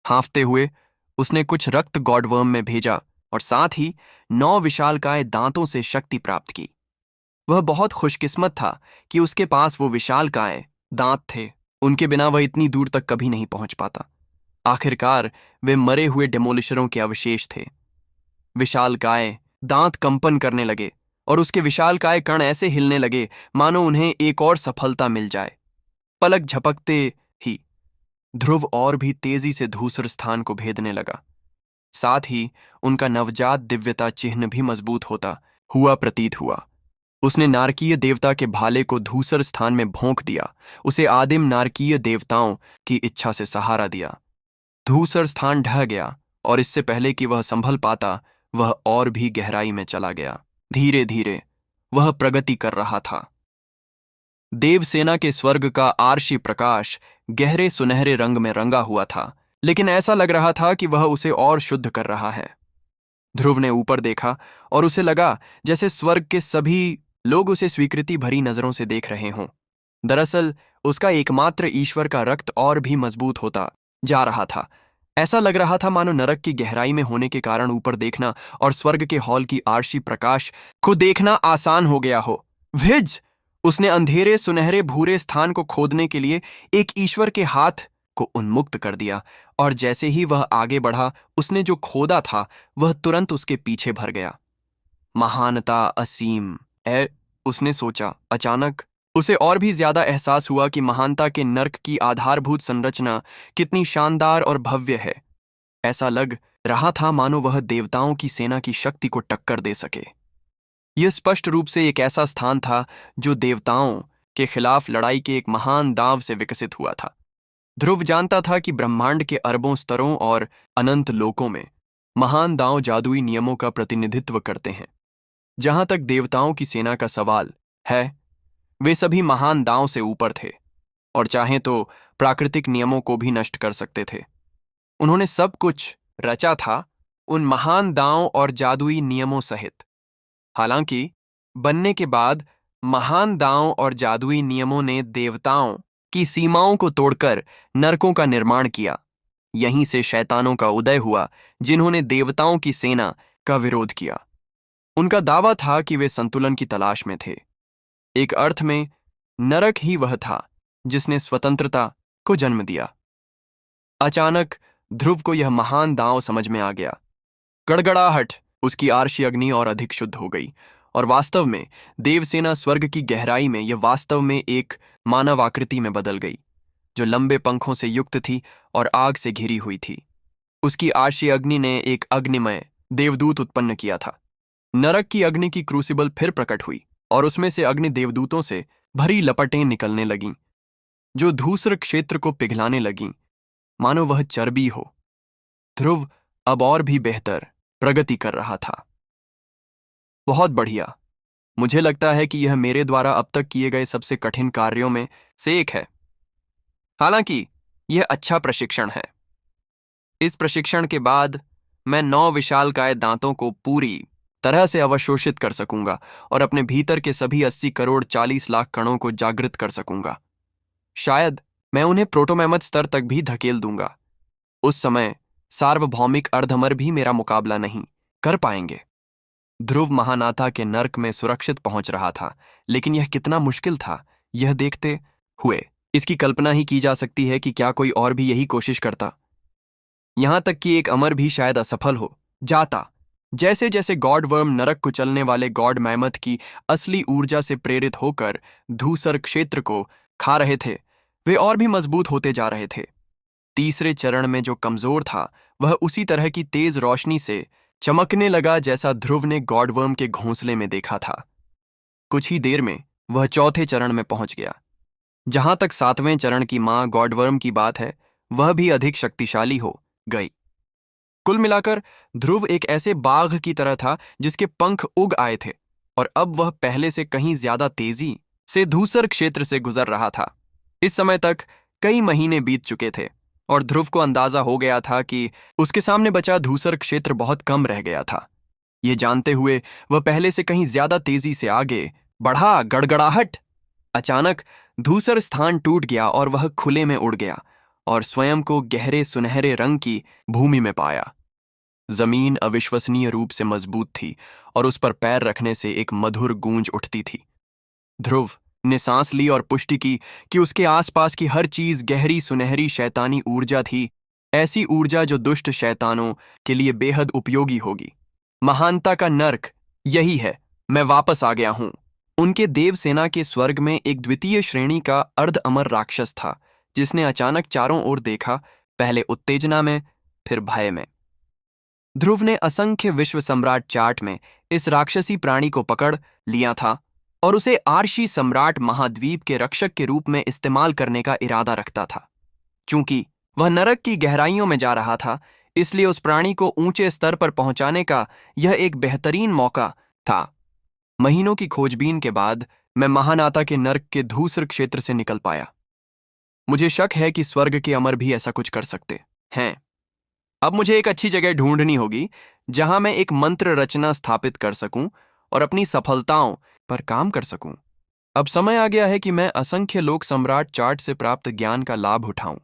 हाँफते हुए उसने कुछ रक्त गॉडवर्म में भेजा और साथ ही 9 विशालकाय दांतों से शक्ति प्राप्त की। वह बहुत खुशकिस्मत था कि उसके पास वो विशालकाय दांत थे। उनके बिना वह इतनी दूर तक कभी नहीं पहुंच पाता। आखिरकार वे मरे हुए डेमोलिशरों के अवशेष थे। विशालकाय दांत कंपन करने लगे और उसके विशालकाय कण ऐसे हिलने लगे मानो उन्हें एक और सफलता मिल जाए। पलक झपकते ही ध्रुव और भी तेजी से धूसर स्थान को भेदने लगा। साथ ही उनका नवजात दिव्यता चिन्ह भी मजबूत होता हुआ प्रतीत हुआ। उसने नारकीय देवता के भाले को धूसर स्थान में भोंक दिया, उसे आदिम नारकीय देवताओं की इच्छा से सहारा दिया। धूसर स्थान ढह गया, और इससे पहले कि वह संभल पाता, वह और भी गहराई में चला गया। धीरे धीरे वह प्रगति कर रहा था। देवसेना के स्वर्ग का आरशी प्रकाश गहरे सुनहरे रंग में रंगा हुआ था, लेकिन ऐसा लग रहा था कि वह उसे और शुद्ध कर रहा है। ध्रुव ने ऊपर देखा और उसे लगा जैसे स्वर्ग के सभी लोग उसे स्वीकृति भरी नजरों से देख रहे हों। दरअसल उसका एकमात्र ईश्वर का रक्त और भी मजबूत होता जा रहा था। ऐसा लग रहा था मानो नरक की गहराई में होने के कारण ऊपर देखना और स्वर्ग के हॉल की आरशी प्रकाश को देखना आसान हो गया हो। विज! उसने अंधेरे सुनहरे भूरे स्थान को खोदने के लिए एक ईश्वर के हाथ को उन्मुक्त कर दिया, और जैसे ही वह आगे बढ़ा, उसने जो खोदा था वह तुरंत उसके पीछे भर गया। महानता असीम है, उसने सोचा। अचानक उसे और भी ज्यादा एहसास हुआ कि महानता के नर्क की आधारभूत संरचना कितनी शानदार और भव्य है। ऐसा लग रहा था मानो वह देवताओं की सेना की शक्ति को टक्कर दे सके। यह स्पष्ट रूप से एक ऐसा स्थान था जो देवताओं के खिलाफ लड़ाई के एक महान दांव से विकसित हुआ था। ध्रुव जानता था कि ब्रह्मांड के अरबों स्तरों और अनंत लोकों में महान दांव जादुई नियमों का प्रतिनिधित्व करते हैं। जहां तक देवताओं की सेना का सवाल है, वे सभी महान दांव से ऊपर थे और चाहें तो प्राकृतिक नियमों को भी नष्ट कर सकते थे। उन्होंने सब कुछ रचा था उन महान दांव और जादुई नियमों सहित। हालांकि बनने के बाद महान दांव और जादुई नियमों ने देवताओं की सीमाओं को तोड़कर नरकों का निर्माण किया। यहीं से शैतानों का उदय हुआ, जिन्होंने देवताओं की सेना का विरोध किया। उनका दावा था कि वे संतुलन की तलाश में थे। एक अर्थ में नरक ही वह था जिसने स्वतंत्रता को जन्म दिया। अचानक ध्रुव को यह महान दांव समझ में आ गया। गड़गड़ाहट, उसकी आर्षी अग्नि और अधिक शुद्ध हो गई और वास्तव में देवसेना स्वर्ग की गहराई में यह वास्तव में एक मानव आकृति में बदल गई, जो लंबे पंखों से युक्त थी और आग से घिरी हुई थी। उसकी आर्षी अग्नि ने एक अग्निमय देवदूत उत्पन्न किया था। नरक की अग्नि की क्रूसिबल फिर प्रकट हुई और उसमें से अग्नि देवदूतों से भरी लपटें निकलने लगीं, जो धूसर क्षेत्र को पिघलाने लगीं, मानो वह चर्बी हो। ध्रुव अब और भी बेहतर प्रगति कर रहा था। बहुत बढ़िया। मुझे लगता है कि यह मेरे द्वारा अब तक किए गए सबसे कठिन कार्यों में से एक है। हालांकि यह अच्छा प्रशिक्षण है। इस प्रशिक्षण के बाद मैं 9 विशालकाय दांतों को पूरी तरह से अवशोषित कर सकूंगा और अपने भीतर के सभी 80 करोड़ 40 लाख कणों को जागृत कर सकूंगा। शायद मैं उन्हें प्रोटोमैमथ स्तर तक भी धकेल दूंगा। उस समय सार्वभौमिक अर्धमर भी मेरा मुकाबला नहीं कर पाएंगे। ध्रुव महानाथा के नर्क में सुरक्षित पहुंच रहा था, लेकिन यह कितना मुश्किल था, यह देखते हुए इसकी कल्पना ही की जा सकती है कि क्या कोई और भी यही कोशिश करता। यहां तक कि एक अमर भी शायद असफल हो जाता। जैसे जैसे गॉड वर्म नरक को चलने वाले गॉड मैमथ की असली ऊर्जा से प्रेरित होकर धूसर क्षेत्र को खा रहे थे, वे और भी मजबूत होते जा रहे थे। तीसरे चरण में जो कमजोर था, वह उसी तरह की तेज रोशनी से चमकने लगा जैसा ध्रुव ने गॉडवर्म के घोंसले में देखा था। कुछ ही देर में वह चौथे चरण में पहुंच गया। जहां तक 7वें चरण की मां गॉडवर्म की बात है, वह भी अधिक शक्तिशाली हो गई। कुल मिलाकर ध्रुव एक ऐसे बाघ की तरह था जिसके पंख उग आए थे और अब वह पहले से कहीं ज्यादा तेजी से धूसर क्षेत्र से गुजर रहा था। इस समय तक कई महीने बीत चुके थे और ध्रुव को अंदाजा हो गया था कि उसके सामने बचा धूसर क्षेत्र बहुत कम रह गया था। ये जानते हुए वह पहले से कहीं ज्यादा तेजी से आगे बढ़ा। गड़गड़ाहट! अचानक धूसर स्थान टूट गया और वह खुले में उड़ गया और स्वयं को गहरे सुनहरे रंग की भूमि में पाया। जमीन अविश्वसनीय रूप से मजबूत थी और उस पर पैर रखने से एक मधुर गूंज उठती थी। ध्रुव ने सांस ली और पुष्टि की कि उसके आसपास की हर चीज गहरी सुनहरी शैतानी ऊर्जा थी, ऐसी ऊर्जा जो दुष्ट शैतानों के लिए बेहद उपयोगी होगी। महानता का नर्क यही है। मैं वापस आ गया हूं। उनके देवसेना के स्वर्ग में एक द्वितीय श्रेणी का अर्ध अमर राक्षस था, जिसने अचानक चारों ओर देखा, पहले उत्तेजना में, फिर भय में। ध्रुव ने असंख्य विश्व सम्राट चार्ट में इस राक्षसी प्राणी को पकड़ लिया था और उसे आर्शी सम्राट महाद्वीप के रक्षक के रूप में इस्तेमाल करने का इरादा रखता था। चूंकि वह नरक की गहराइयों में जा रहा था, इसलिए उस प्राणी को ऊंचे स्तर पर पहुंचाने का यह एक बेहतरीन मौका था। महीनों की खोजबीन के बाद मैं महानाता के नर्क के धूसर क्षेत्र से निकल पाया। मुझे शक है कि स्वर्ग के अमर भी ऐसा कुछ कर सकते हैं। अब मुझे एक अच्छी जगह ढूंढनी होगी जहां मैं एक मंत्र रचना स्थापित कर सकूं और अपनी सफलताओं पर काम कर सकूं। अब समय आ गया है कि मैं असंख्य लोक सम्राट चार्ट से प्राप्त ज्ञान का लाभ उठाऊं।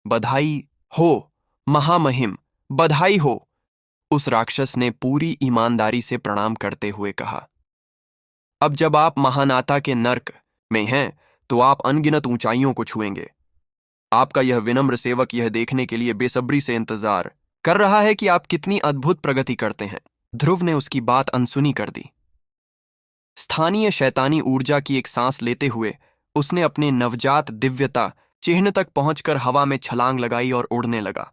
बधाई हो महामहिम, बधाई हो, उस राक्षस ने पूरी ईमानदारी से प्रणाम करते हुए कहा। अब जब आप महानाता के नर्क में हैं, तो आप अनगिनत ऊंचाइयों को छुएंगे। आपका यह विनम्र सेवक यह देखने के लिए बेसब्री से इंतजार कर रहा है कि आप कितनी अद्भुत प्रगति करते हैं। ध्रुव ने उसकी बात अनसुनी कर दी। स्थानीय शैतानी ऊर्जा की एक सांस लेते हुए उसने अपने नवजात दिव्यता चिह्न तक पहुंचकर हवा में छलांग लगाई और उड़ने लगा।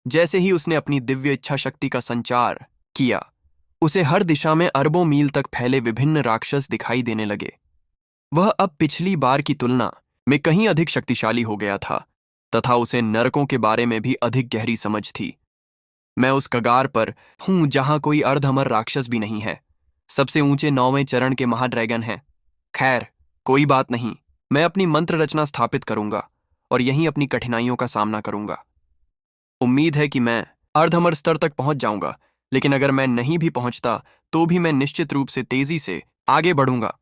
जैसे ही उसने अपनी दिव्य इच्छा शक्ति का संचार किया, उसे हर दिशा में अरबों मील तक फैले विभिन्न राक्षस दिखाई देने लगे। वह अब पिछली बार की तुलना में कहीं अधिक शक्तिशाली हो गया था तथा उसे नरकों के बारे में भी अधिक गहरी समझ थी। मैं उस कगार पर हूं जहां कोई अर्धअमर राक्षस भी नहीं है। सबसे ऊंचे 9वें चरण के महाड्रैगन हैं। खैर, कोई बात नहीं, मैं अपनी मंत्र रचना स्थापित करूंगा और यहीं अपनी कठिनाइयों का सामना करूंगा। उम्मीद है कि मैं अर्धअमर स्तर तक पहुंच जाऊंगा, लेकिन अगर मैं नहीं भी पहुंचता तो भी मैं निश्चित रूप से तेजी से आगे बढ़ूंगा।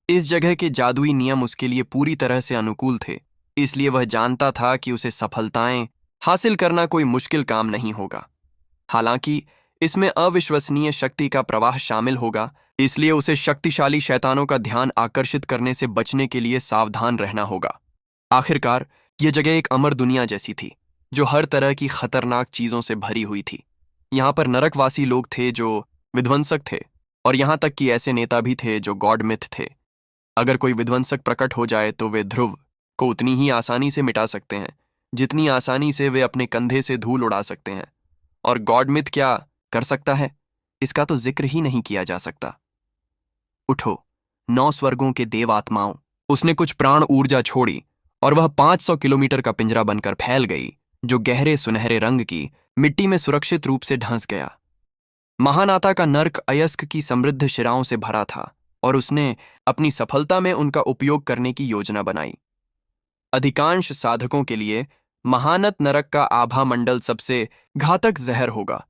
इस जगह के जादुई नियम उसके लिए पूरी तरह से अनुकूल थे, इसलिए वह जानता था कि उसे सफलताएं हासिल करना कोई मुश्किल काम नहीं होगा। हालांकि इसमें अविश्वसनीय शक्ति का प्रवाह शामिल होगा, इसलिए उसे शक्तिशाली शैतानों का ध्यान आकर्षित करने से बचने के लिए सावधान रहना होगा। आखिरकार यह जगह एक अमर दुनिया जैसी थी, जो हर तरह की खतरनाक चीजों से भरी हुई थी। यहाँ पर नरकवासी लोग थे जो विध्वंसक थे, और यहाँ तक कि ऐसे नेता भी थे जो गॉड मिथ थे। अगर कोई विध्वंसक प्रकट हो जाए तो वे ध्रुव को उतनी ही आसानी से मिटा सकते हैं जितनी आसानी से वे अपने कंधे से धूल उड़ा सकते हैं। और गॉड मिथ क्या कर सकता है, इसका तो जिक्र ही नहीं किया जा सकता। उठो 9 स्वर्गों के देव आत्माओं। उसने कुछ प्राण ऊर्जा छोड़ी और वह 500 किलोमीटर का पिंजरा बनकर फैल गई, जो गहरे सुनहरे रंग की मिट्टी में सुरक्षित रूप से ढंस गया। महानाता का नर्क अयस्क की समृद्ध शिराओं से भरा था और उसने अपनी सफलता में उनका उपयोग करने की योजना बनाई। अधिकांश साधकों के लिए महानत नरक का आभा मंडल सबसे घातक जहर होगा,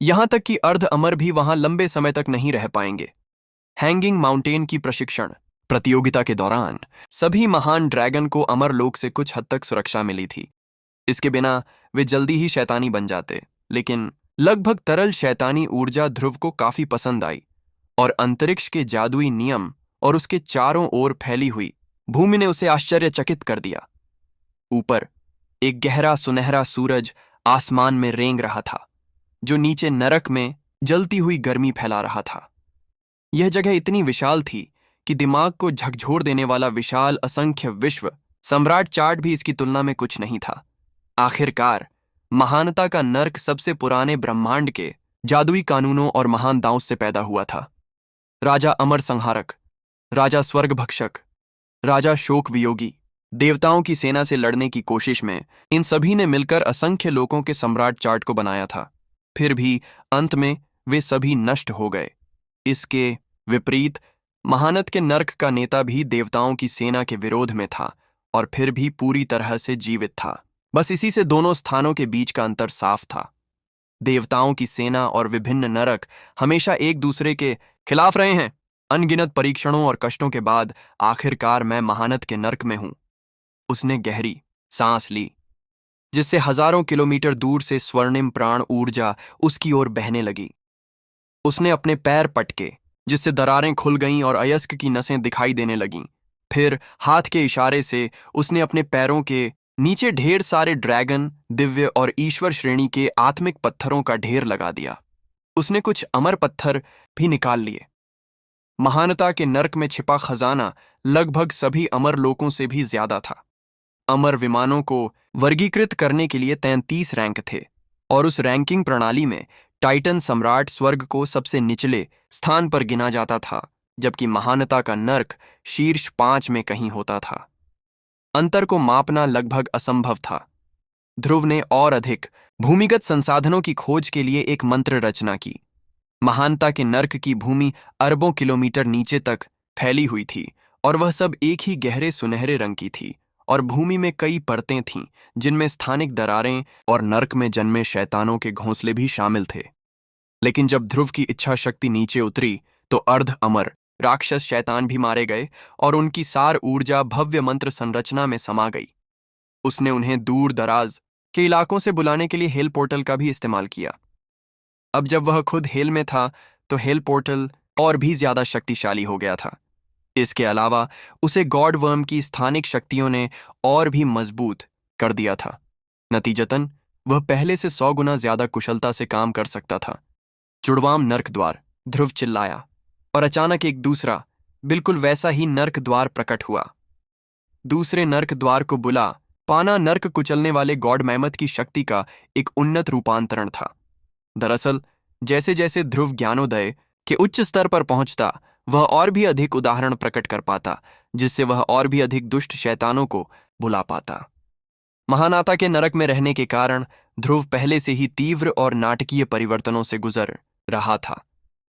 यहां तक कि अर्ध अमर भी वहां लंबे समय तक नहीं रह पाएंगे। हैंगिंग माउंटेन की प्रशिक्षण प्रतियोगिता के दौरान सभी महान ड्रैगन को अमरलोक से कुछ हद तक सुरक्षा मिली थी। इसके बिना वे जल्दी ही शैतानी बन जाते, लेकिन लगभग तरल शैतानी ऊर्जा ध्रुव को काफी पसंद आई और अंतरिक्ष के जादुई नियम और उसके चारों ओर फैली हुई भूमि ने उसे आश्चर्यचकित कर दिया। ऊपर एक गहरा सुनहरा सूरज आसमान में रेंग रहा था, जो नीचे नरक में जलती हुई गर्मी फैला रहा था। यह जगह इतनी विशाल थी कि दिमाग को झकझोर देने वाला विशाल असंख्य विश्व सम्राट चार्ट भी इसकी तुलना में कुछ नहीं था। आखिरकार महानता का नर्क सबसे पुराने ब्रह्मांड के जादुई कानूनों और महान दांव से पैदा हुआ था। राजा अमर संहारक, राजा स्वर्ग भक्षक, राजा शोक वियोगी, देवताओं की सेना से लड़ने की कोशिश में इन सभी ने मिलकर असंख्य लोगों के सम्राट चार्ट को बनाया था। फिर भी अंत में वे सभी नष्ट हो गए। इसके विपरीत महानत के नर्क का नेता भी देवताओं की सेना के विरोध में था और फिर भी पूरी तरह से जीवित था। बस इसी से दोनों स्थानों के बीच का अंतर साफ था। देवताओं की सेना और विभिन्न नरक हमेशा एक दूसरे के खिलाफ रहे हैं। अनगिनत परीक्षणों और कष्टों के बाद आखिरकार मैं महानत के नर्क में हूं। उसने गहरी सांस ली, जिससे हजारों किलोमीटर दूर से स्वर्णिम प्राण ऊर्जा उसकी ओर बहने लगी। उसने अपने पैर पटके, जिससे दरारें खुल गईं और अयस्क की नसें दिखाई देने लगीं। फिर हाथ के इशारे से उसने अपने पैरों के नीचे ढेर सारे ड्रैगन, दिव्य और ईश्वर श्रेणी के आत्मिक पत्थरों का ढेर लगा दिया। उसने कुछ अमर पत्थर भी निकाल लिए। महानता के नर्क में छिपा खजाना लगभग सभी अमर लोकों से भी ज्यादा था। अमर विमानों को वर्गीकृत करने के लिए 33 रैंक थे और उस रैंकिंग प्रणाली में टाइटन सम्राट स्वर्ग को सबसे निचले स्थान पर गिना जाता था, जबकि महानता का नर्क शीर्ष 5 में कहीं होता था। अंतर को मापना लगभग असंभव था। ध्रुव ने और अधिक भूमिगत संसाधनों की खोज के लिए एक मंत्र रचना की। महानता के नर्क की भूमि अरबों किलोमीटर नीचे तक फैली हुई थी और वह सब एक ही गहरे सुनहरे रंग की थी, और भूमि में कई परतें थीं जिनमें स्थानिक दरारें और नर्क में जन्मे शैतानों के घोंसले भी शामिल थे। लेकिन जब ध्रुव की इच्छा शक्ति नीचे उतरी तो अर्ध अमर राक्षस शैतान भी मारे गए और उनकी सार ऊर्जा भव्य मंत्र संरचना में समा गई। उसने उन्हें दूर दराज के इलाकों से बुलाने के लिए हेल पोर्टल का भी इस्तेमाल किया। अब जब वह खुद हेल में था तो हेल पोर्टल और भी ज्यादा शक्तिशाली हो गया था। इसके अलावा उसे गॉड वर्म की स्थानिक शक्तियों ने और भी मजबूत कर दिया था। नतीजतन वह पहले से 100 गुना ज्यादा कुशलता से काम कर सकता था। जुड़वाम नर्क द्वार, ध्रुव चिल्लाया, और अचानक एक दूसरा बिल्कुल वैसा ही नर्क द्वार प्रकट हुआ। दूसरे नर्क द्वार को बुला पाना नर्क कुचलने वाले गॉड मैमथ की शक्ति का एक उन्नत रूपांतरण था। दरअसल जैसे जैसे ध्रुव ज्ञानोदय के उच्च स्तर पर पहुंचता, वह और भी अधिक उदाहरण प्रकट कर पाता, जिससे वह और भी अधिक दुष्ट शैतानों को बुला पाता। महानाता के नरक में रहने के कारण ध्रुव पहले से ही तीव्र और नाटकीय परिवर्तनों से गुजर रहा था।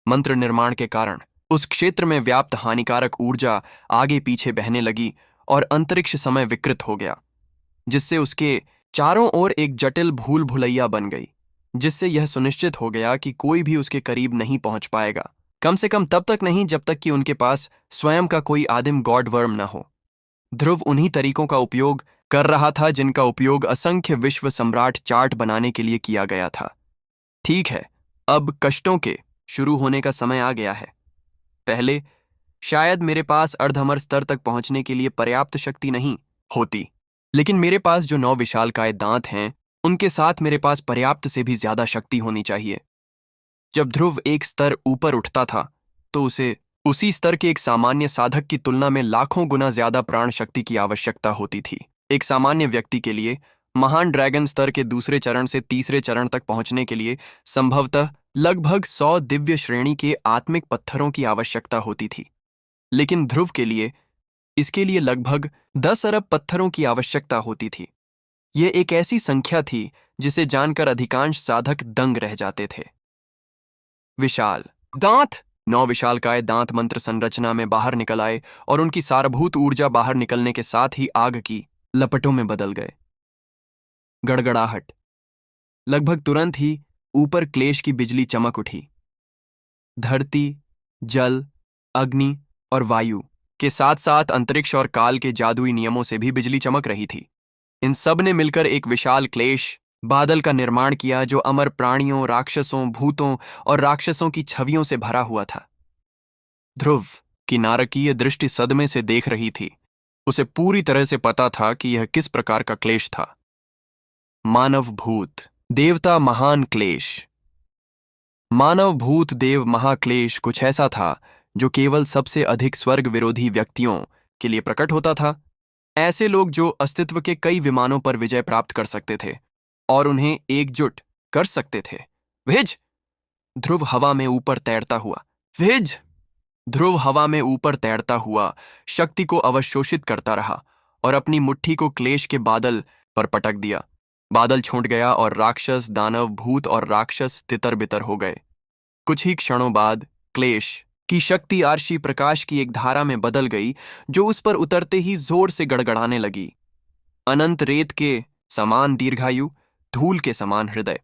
मंत्र निर्माण के कारण उस क्षेत्र में व्याप्त हानिकारक ऊर्जा आगे पीछे बहने लगी और अंतरिक्ष समय विकृत हो गया, जिससे उसके चारों ओर एक जटिल भूल भुलैया बन गई, जिससे यह सुनिश्चित हो गया कि कोई भी उसके करीब नहीं पहुंच पाएगा, कम से कम तब तक नहीं जब तक कि उनके पास स्वयं का कोई आदिम गॉड वर्म न हो। ध्रुव उन्हीं तरीकों का उपयोग कर रहा था जिनका उपयोग असंख्य विश्व सम्राट चार्ट बनाने के लिए किया गया था। ठीक है, अब कष्टों के शुरू होने का समय आ गया है। पहले शायद मेरे पास अर्धअमर स्तर तक पहुंचने के लिए पर्याप्त शक्ति नहीं होती, लेकिन मेरे पास जो 9 विशालकाय दांत हैं, उनके साथ मेरे पास पर्याप्त से भी ज्यादा शक्ति होनी चाहिए। जब ध्रुव एक स्तर ऊपर उठता था, तो उसे उसी स्तर के एक सामान्य साधक की तुलना में लाखों गुना ज्यादा प्राण शक्ति की आवश्यकता होती थी। एक सामान्य व्यक्ति के लिए महान ड्रैगन स्तर के दूसरे चरण से तीसरे चरण तक पहुंचने के लिए संभवतः लगभग 100 दिव्य श्रेणी के आत्मिक पत्थरों की आवश्यकता होती थी, लेकिन ध्रुव के लिए इसके लिए लगभग 10 अरब पत्थरों की आवश्यकता होती थी। यह एक ऐसी संख्या थी जिसे जानकर अधिकांश साधक दंग रह जाते थे। विशाल दांत 9 विशालकाय दांत मंत्र संरचना में बाहर निकल आए और उनकी सारभूत ऊर्जा बाहर निकलने के साथ ही आग की लपटों में बदल गए। गड़गड़ाहट। लगभग तुरंत ही ऊपर क्लेश की बिजली चमक उठी। धरती, जल, अग्नि और वायु के साथ साथ अंतरिक्ष और काल के जादुई नियमों से भी बिजली चमक रही थी। इन सब ने मिलकर एक विशाल क्लेश बादल का निर्माण किया, जो अमर प्राणियों, राक्षसों, भूतों और राक्षसों की छवियों से भरा हुआ था। ध्रुव की नारकीय दृष्टि सदमे से देख रही थी। उसे पूरी तरह से पता था कि यह किस प्रकार का क्लेश था। मानव भूत देवता महान क्लेश। मानव भूत देव महाक्लेश कुछ ऐसा था जो केवल सबसे अधिक स्वर्ग विरोधी व्यक्तियों के लिए प्रकट होता था। ऐसे लोग जो अस्तित्व के कई विमानों पर विजय प्राप्त कर सकते थे और उन्हें एकजुट कर सकते थे। विज! ध्रुव हवा में ऊपर तैरता हुआ विज! ध्रुव हवा में ऊपर तैरता हुआ शक्ति को अवशोषित करता रहा और अपनी मुट्ठी को क्लेश के बादल पर पटक दिया। बादल छूट गया और राक्षस, दानव, भूत और राक्षस तितर बितर हो गए। कुछ ही क्षणों बाद क्लेश की शक्ति आर्शी प्रकाश की एक धारा में बदल गई, जो उस पर उतरते ही जोर से गड़गड़ाने लगी। अनंत रेत के समान दीर्घायु, धूल के समान हृदय।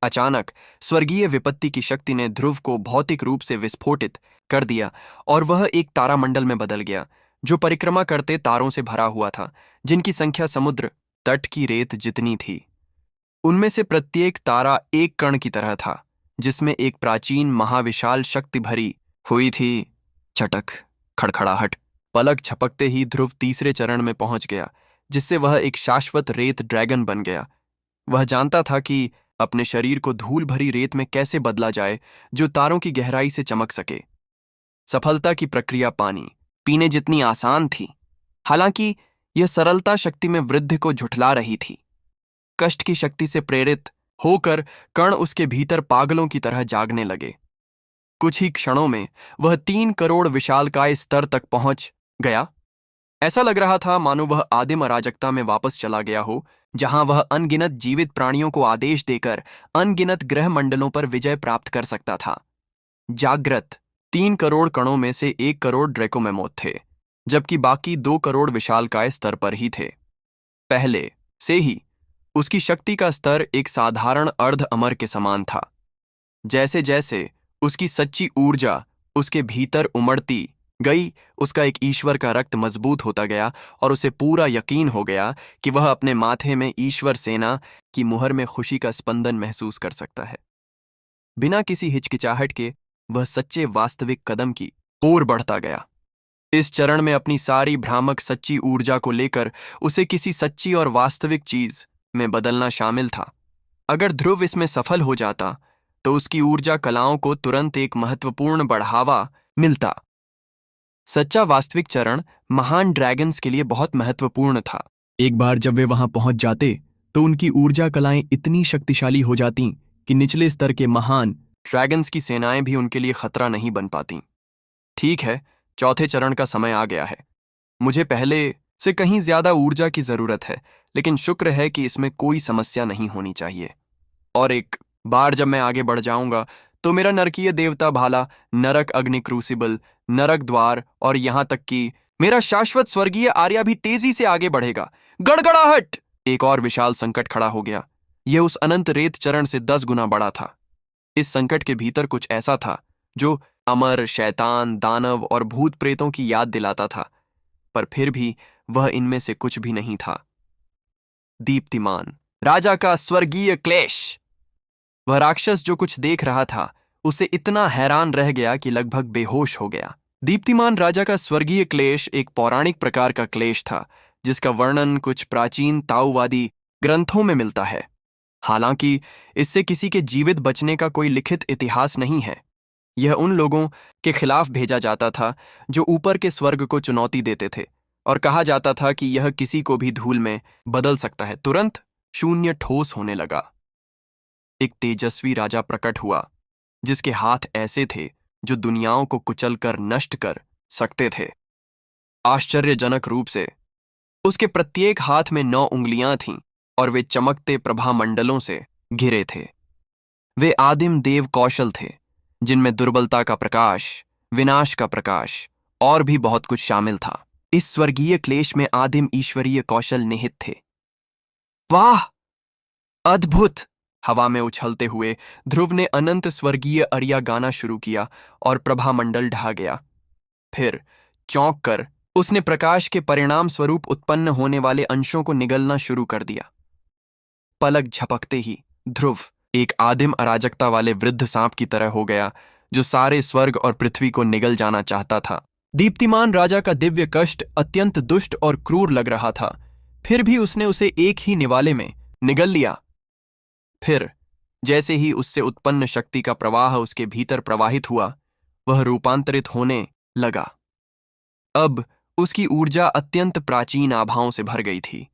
अचानक स्वर्गीय विपत्ति की शक्ति ने ध्रुव को भौतिक रूप से विस्फोटित कर दिया और वह एक तारामंडल में बदल गया, जो परिक्रमा करते तारों से भरा हुआ था, जिनकी संख्या समुद्र तट की रेत जितनी थी। उनमें से प्रत्येक तारा एक कण की तरह था, जिसमें एक प्राचीन महाविशाल शक्ति भरी हुई थी। चटक, खड़खड़ाहट। पलक झपकते ही ध्रुव तीसरे चरण में पहुंच गया, जिससे वह एक शाश्वत रेत ड्रैगन बन गया। वह जानता था कि अपने शरीर को धूल भरी रेत में कैसे बदला जाए, जो तारों की गहराई से चमक सके। सफलता की प्रक्रिया पानी पीने जितनी आसान थी, हालांकि यह सरलता शक्ति में वृद्धि को झुठला रही थी। कष्ट की शक्ति से प्रेरित होकर कण उसके भीतर पागलों की तरह जागने लगे। कुछ ही क्षणों में वह 3 करोड़ विशालकाय स्तर तक पहुंच गया। ऐसा लग रहा था मानो वह आदिम अराजकता में वापस चला गया हो, जहां वह अनगिनत जीवित प्राणियों को आदेश देकर अनगिनत ग्रह मंडलों पर विजय प्राप्त कर सकता था। जागृत 3 करोड़ कणों में से 1 करोड़ ड्रैकोमैमोथ थे, जबकि बाकी 2 करोड़ विशालकाय स्तर पर ही थे। पहले से ही उसकी शक्ति का स्तर एक साधारण अर्ध अमर के समान था। जैसे जैसे उसकी सच्ची ऊर्जा उसके भीतर उमड़ती गई, उसका एक ईश्वर का रक्त मजबूत होता गया और उसे पूरा यकीन हो गया कि वह अपने माथे में ईश्वर सेना की मुहर में खुशी का स्पंदन महसूस कर सकता है। बिना किसी हिचकिचाहट के वह सच्चे वास्तविक कदम की ओर बढ़ता गया। इस चरण में अपनी सारी भ्रामक सच्ची ऊर्जा को लेकर उसे किसी सच्ची और वास्तविक चीज में बदलना शामिल था। अगर ध्रुव इसमें सफल हो जाता तो उसकी ऊर्जा कलाओं को तुरंत एक महत्वपूर्ण बढ़ावा मिलता। सच्चा वास्तविक चरण महान ड्रैगन्स के लिए बहुत महत्वपूर्ण था। एक बार जब वे वहां पहुंच जाते तो उनकी ऊर्जा कलाएं इतनी शक्तिशाली हो जाती कि निचले स्तर के महान ड्रैगन्स की सेनाएं भी उनके लिए खतरा नहीं बन पाती। ठीक है, चौथे चरण का समय आ गया है। मुझे पहले से कहीं ज्यादा ऊर्जा की जरूरत है, लेकिन शुक्र है कि इसमें कोई समस्या नहीं होनी चाहिए। और एक बार जब मैं आगे बढ़ जाऊंगा तो मेरा नरकीय देवता भाला, नरक अग्नि क्रूसिबल, नरक द्वार और यहां तक कि मेरा शाश्वत स्वर्गीय आर्या भी तेजी से आगे बढ़ेगा। गड़गड़ाहट! एक और विशाल संकट खड़ा हो गया। यह उस अनंत रेत चरण से 10 गुना बड़ा था। इस संकट के भीतर कुछ ऐसा था जो अमर, शैतान, दानव और भूत प्रेतों की याद दिलाता था, पर फिर भी वह इनमें से कुछ भी नहीं था। दीप्तिमान राजा का स्वर्गीय क्लेश। वह राक्षस जो कुछ देख रहा था उसे इतना हैरान रह गया कि लगभग बेहोश हो गया। दीप्तिमान राजा का स्वर्गीय क्लेश एक पौराणिक प्रकार का क्लेश था जिसका वर्णन कुछ प्राचीन ताओवादी ग्रंथों में मिलता है। हालांकि इससे किसी के जीवित बचने का कोई लिखित इतिहास नहीं है। यह उन लोगों के खिलाफ भेजा जाता था जो ऊपर के स्वर्ग को चुनौती देते थे और कहा जाता था कि यह किसी को भी धूल में बदल सकता है। तुरंत शून्य ठोस होने लगा। एक तेजस्वी राजा प्रकट हुआ जिसके हाथ ऐसे थे जो दुनियाओं को कुचलकर नष्ट कर सकते थे। आश्चर्यजनक रूप से उसके प्रत्येक हाथ में 9 उंगलियां थीं और वे चमकते प्रभामंडलों से घिरे थे। वे आदिम देव कौशल थे जिनमें दुर्बलता का प्रकाश, विनाश का प्रकाश और भी बहुत कुछ शामिल था। इस स्वर्गीय क्लेश में आदिम ईश्वरीय कौशल निहित थे। वाह, अद्भुत! हवा में उछलते हुए ध्रुव ने अनंत स्वर्गीय अर्या गाना शुरू किया और प्रभामंडल ढहा गया। फिर चौंक कर उसने प्रकाश के परिणाम स्वरूप उत्पन्न होने वाले अंशों को निगलना शुरू कर दिया। पलक झपकते ही ध्रुव एक आदिम अराजकता वाले वृद्ध सांप की तरह हो गया जो सारे स्वर्ग और पृथ्वी को निगल जाना चाहता था। दीप्तिमान राजा का दिव्य कष्ट अत्यंत दुष्ट और क्रूर लग रहा था, फिर भी उसने उसे एक ही निवाले में निगल लिया। फिर जैसे ही उससे उत्पन्न शक्ति का प्रवाह उसके भीतर प्रवाहित हुआ, वह रूपांतरित होने लगा। अब उसकी ऊर्जा अत्यंत प्राचीन आभाओं से भर गई थी।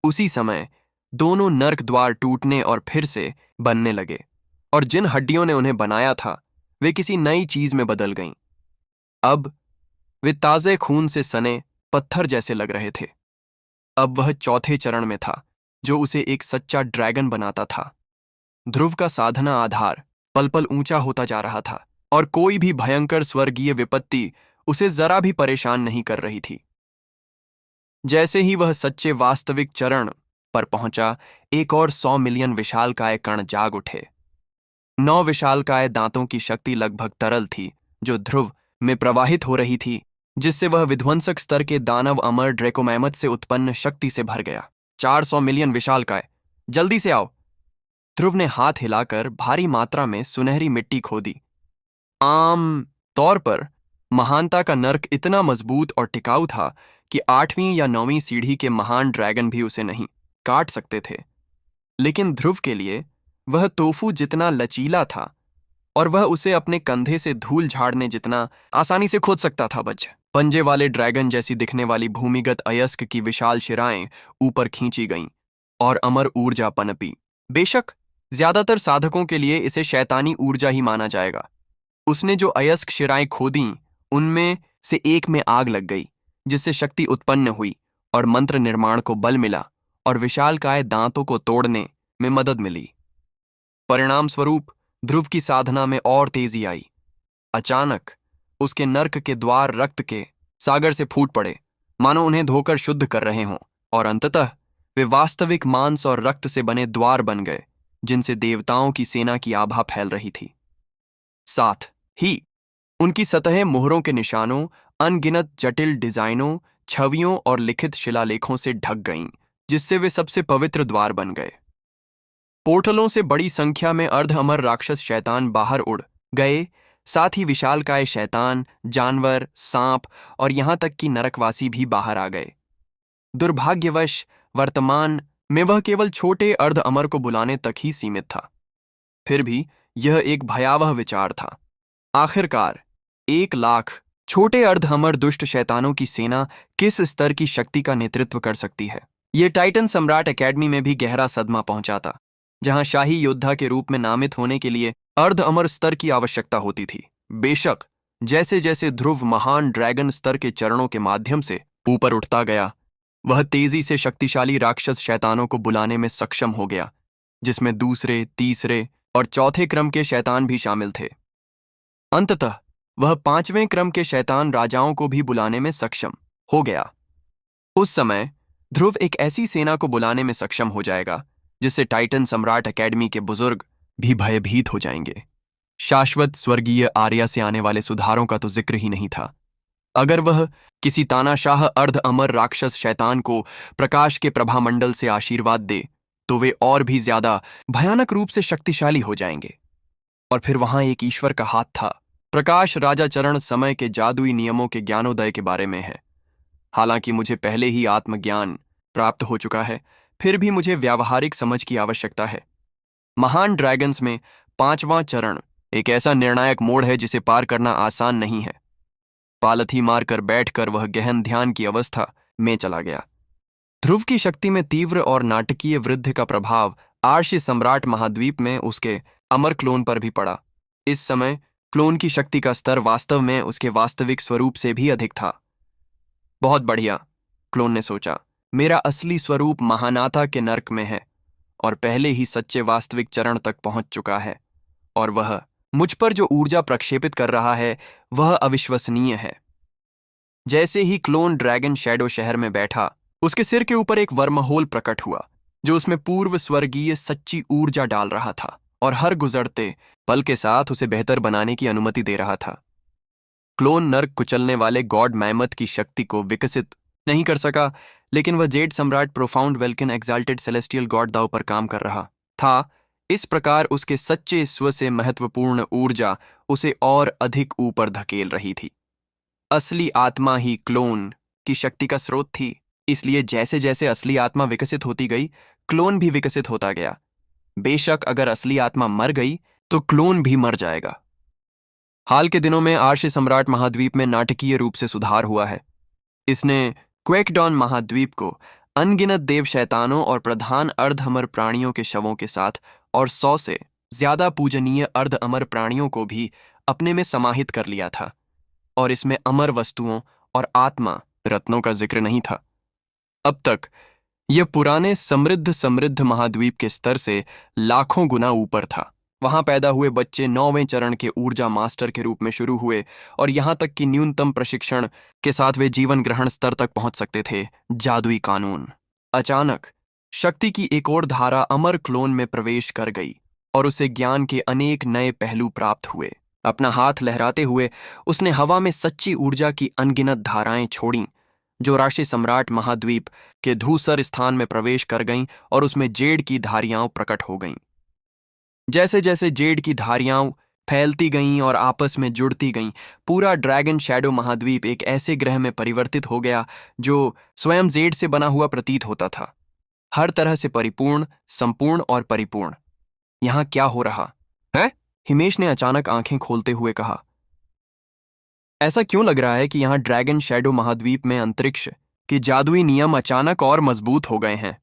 उसी समय दोनों नर्क द्वार टूटने और फिर से बनने लगे और जिन हड्डियों ने उन्हें बनाया था वे किसी नई चीज में बदल गईं। अब वे ताजे खून से सने पत्थर जैसे लग रहे थे। अब वह चौथे चरण में था जो उसे एक सच्चा ड्रैगन बनाता था। ध्रुव का साधना आधार पल पल ऊंचा होता जा रहा था और कोई भी भयंकर स्वर्गीय विपत्ति उसे जरा भी परेशान नहीं कर रही थी। जैसे ही वह सच्चे वास्तविक चरण पर पहुंचा, एक और 100 मिलियन विशालकाय कण जाग उठे। 9 विशालकाय दांतों की शक्ति लगभग तरल थी जो ध्रुव में प्रवाहित हो रही थी, जिससे वह विध्वंसक स्तर के दानव अमर ड्रेकोमैमथ से उत्पन्न शक्ति से भर गया। 400 मिलियन विशालकाय, जल्दी से आओ! ध्रुव ने हाथ हिलाकर भारी मात्रा में सुनहरी मिट्टी खोदी। आम तौर पर महानता का नर्क इतना मजबूत और टिकाऊ था कि 8वीं या 9वीं सीढ़ी के महान ड्रैगन भी उसे नहीं काट सकते थे, लेकिन ध्रुव के लिए वह तोफू जितना लचीला था और वह उसे अपने कंधे से धूल झाड़ने जितना आसानी से खोद सकता था। पंजे वाले ड्रैगन जैसी दिखने वाली भूमिगत अयस्क की विशाल शिराएं ऊपर खींची गईं और अमर ऊर्जा पनपी। बेशक ज्यादातर साधकों के लिए इसे शैतानी ऊर्जा ही माना जाएगा। उसने जो अयस्क शिराएं खोदीं उनमें से एक में आग लग गई, जिससे शक्ति उत्पन्न हुई और मंत्र निर्माण को बल मिला और विशालकाय दांतों को तोड़ने में मदद मिली। परिणाम स्वरूप ध्रुव की साधना में और तेजी आई। अचानक उसके नर्क के द्वार रक्त के सागर से फूट पड़े, मानो उन्हें धोकर शुद्ध कर रहे हों, और अंततः वे वास्तविक मांस और रक्त से बने द्वार बन गए जिनसे देवताओं की सेना की आभा फैल रही थी। साथ ही उनकी सतहें मोहरों के निशानों, अनगिनत जटिल डिजाइनों, छवियों और लिखित शिलालेखों से ढक गईं, जिससे वे सबसे पवित्र द्वार बन गए। पोर्टलों से बड़ी संख्या में अर्ध अमर राक्षस शैतान बाहर उड़ गए, साथ ही विशालकाय शैतान, जानवर, सांप और यहां तक कि नरकवासी भी बाहर आ गए। दुर्भाग्यवश वर्तमान में वह केवल छोटे अर्ध अमर को बुलाने तक ही सीमित था। फिर भी यह एक भयावह विचार था। आखिरकार 1 लाख छोटे अर्ध अमर दुष्ट शैतानों की सेना किस स्तर की शक्ति का नेतृत्व कर सकती है? यह टाइटन सम्राट एकेडमी में भी गहरा सदमा पहुंचाता। जहां शाही योद्धा के रूप में नामित होने के लिए अर्ध अमर स्तर की आवश्यकता होती थी। बेशक जैसे जैसे ध्रुव महान ड्रैगन स्तर के चरणों के माध्यम से ऊपर उठता गया, वह तेजी से शक्तिशाली राक्षस शैतानों को बुलाने में सक्षम हो गया, जिसमें दूसरे, तीसरे और चौथे क्रम के शैतान भी शामिल थे। अंततः वह 5वें क्रम के शैतान राजाओं को भी बुलाने में सक्षम हो गया। उस समय ध्रुव एक ऐसी सेना को बुलाने में सक्षम हो जाएगा जिससे टाइटन सम्राट एकेडमी के बुजुर्ग भी भयभीत हो जाएंगे। शाश्वत स्वर्गीय आर्या से आने वाले सुधारों का तो जिक्र ही नहीं था। अगर वह किसी तानाशाह अर्ध अमर राक्षस शैतान को प्रकाश के प्रभामंडल से आशीर्वाद दे तो वे और भी ज्यादा भयानक रूप से शक्तिशाली हो जाएंगे। और फिर वहां एक ईश्वर का हाथ था। प्रकाश राजा चरण समय के जादुई नियमों के ज्ञानोदय के बारे में है। हालांकि मुझे पहले ही आत्मज्ञान प्राप्त हो चुका है, फिर भी मुझे व्यावहारिक समझ की आवश्यकता है। महान ड्रैगन्स में 5वां चरण एक ऐसा निर्णायक मोड़ है जिसे पार करना आसान नहीं है। पालथी मारकर बैठकर वह गहन ध्यान की अवस्था में चला गया। ध्रुव की शक्ति में तीव्र और नाटकीय वृद्धि का प्रभाव आर्य सम्राट महाद्वीप में उसके अमर क्लोन पर भी पड़ा। इस समय क्लोन की शक्ति का स्तर वास्तव में उसके वास्तविक स्वरूप से भी अधिक था। बहुत बढ़िया, क्लोन ने सोचा, मेरा असली स्वरूप महानाथा के नर्क में है और पहले ही सच्चे वास्तविक चरण तक पहुंच चुका है, और वह मुझ पर जो ऊर्जा प्रक्षेपित कर रहा है वह अविश्वसनीय है। जैसे ही क्लोन ड्रैगन शैडो शहर में बैठा, उसके सिर के ऊपर एक वर्महोल प्रकट हुआ जो उसमें पूर्व स्वर्गीय सच्ची ऊर्जा डाल रहा था और हर गुजरते पल के साथ उसे बेहतर बनाने की अनुमति दे रहा था। क्लोन नर्क कुचलने वाले गॉड मैमथ की शक्ति को विकसित नहीं कर सका, लेकिन वह जेड सम्राट प्रोफाउंड वेल्कन एक्साल्टेड सेलेस्टियल गॉड दाव पर काम कर रहा था। इस प्रकार उसके सच्चे स्व से महत्वपूर्ण ऊर्जा उसे और अधिक ऊपर धकेल रही थी। असली आत्मा ही क्लोन की शक्ति का स्रोत थी, इसलिए जैसे जैसे असली आत्मा विकसित होती गई, क्लोन भी विकसित होता गया। बेशक अगर असली आत्मा मर गई तो क्लोन भी मर जाएगा। हाल के दिनों में आर्य सम्राट महाद्वीप में नाटकीय रूप से सुधार हुआ है। इसने क्वेकडॉन महाद्वीप को अनगिनत देव शैतानों और प्रधान अर्ध अमर प्राणियों के शवों के साथ और 100 से ज्यादा पूजनीय अर्ध अमर प्राणियों को भी अपने में समाहित कर लिया था, और इसमें अमर वस्तुओं और आत्मा रत्नों का जिक्र नहीं था। अब तक यह पुराने समृद्ध महाद्वीप के स्तर से लाखों गुना ऊपर था। वहां पैदा हुए बच्चे 9वें चरण के ऊर्जा मास्टर के रूप में शुरू हुए और यहां तक कि न्यूनतम प्रशिक्षण के साथ वे जीवन ग्रहण स्तर तक पहुंच सकते थे। जादुई कानून। अचानक शक्ति की एक और धारा अमर क्लोन में प्रवेश कर गई और उसे ज्ञान के अनेक नए पहलू प्राप्त हुए। अपना हाथ लहराते हुए उसने हवा में सच्ची ऊर्जा की अनगिनत धाराएं छोड़ीं, जो राशि सम्राट महाद्वीप के धूसर स्थान में प्रवेश कर गईं और उसमें जेड की धारियां प्रकट हो गईं। जैसे जैसे जेड की धारियां फैलती गईं और आपस में जुड़ती गईं, पूरा ड्रैगन शैडो महाद्वीप एक ऐसे ग्रह में परिवर्तित हो गया जो स्वयं जेड से बना हुआ प्रतीत होता था। हर तरह से परिपूर्ण, संपूर्ण और परिपूर्ण। यहां क्या हो रहा है? हिमेश ने अचानक आंखें खोलते हुए कहा। ऐसा क्यों लग रहा है कि यहां ड्रैगन शैडो महाद्वीप में अंतरिक्ष के जादुई नियम अचानक और मजबूत हो गए हैं?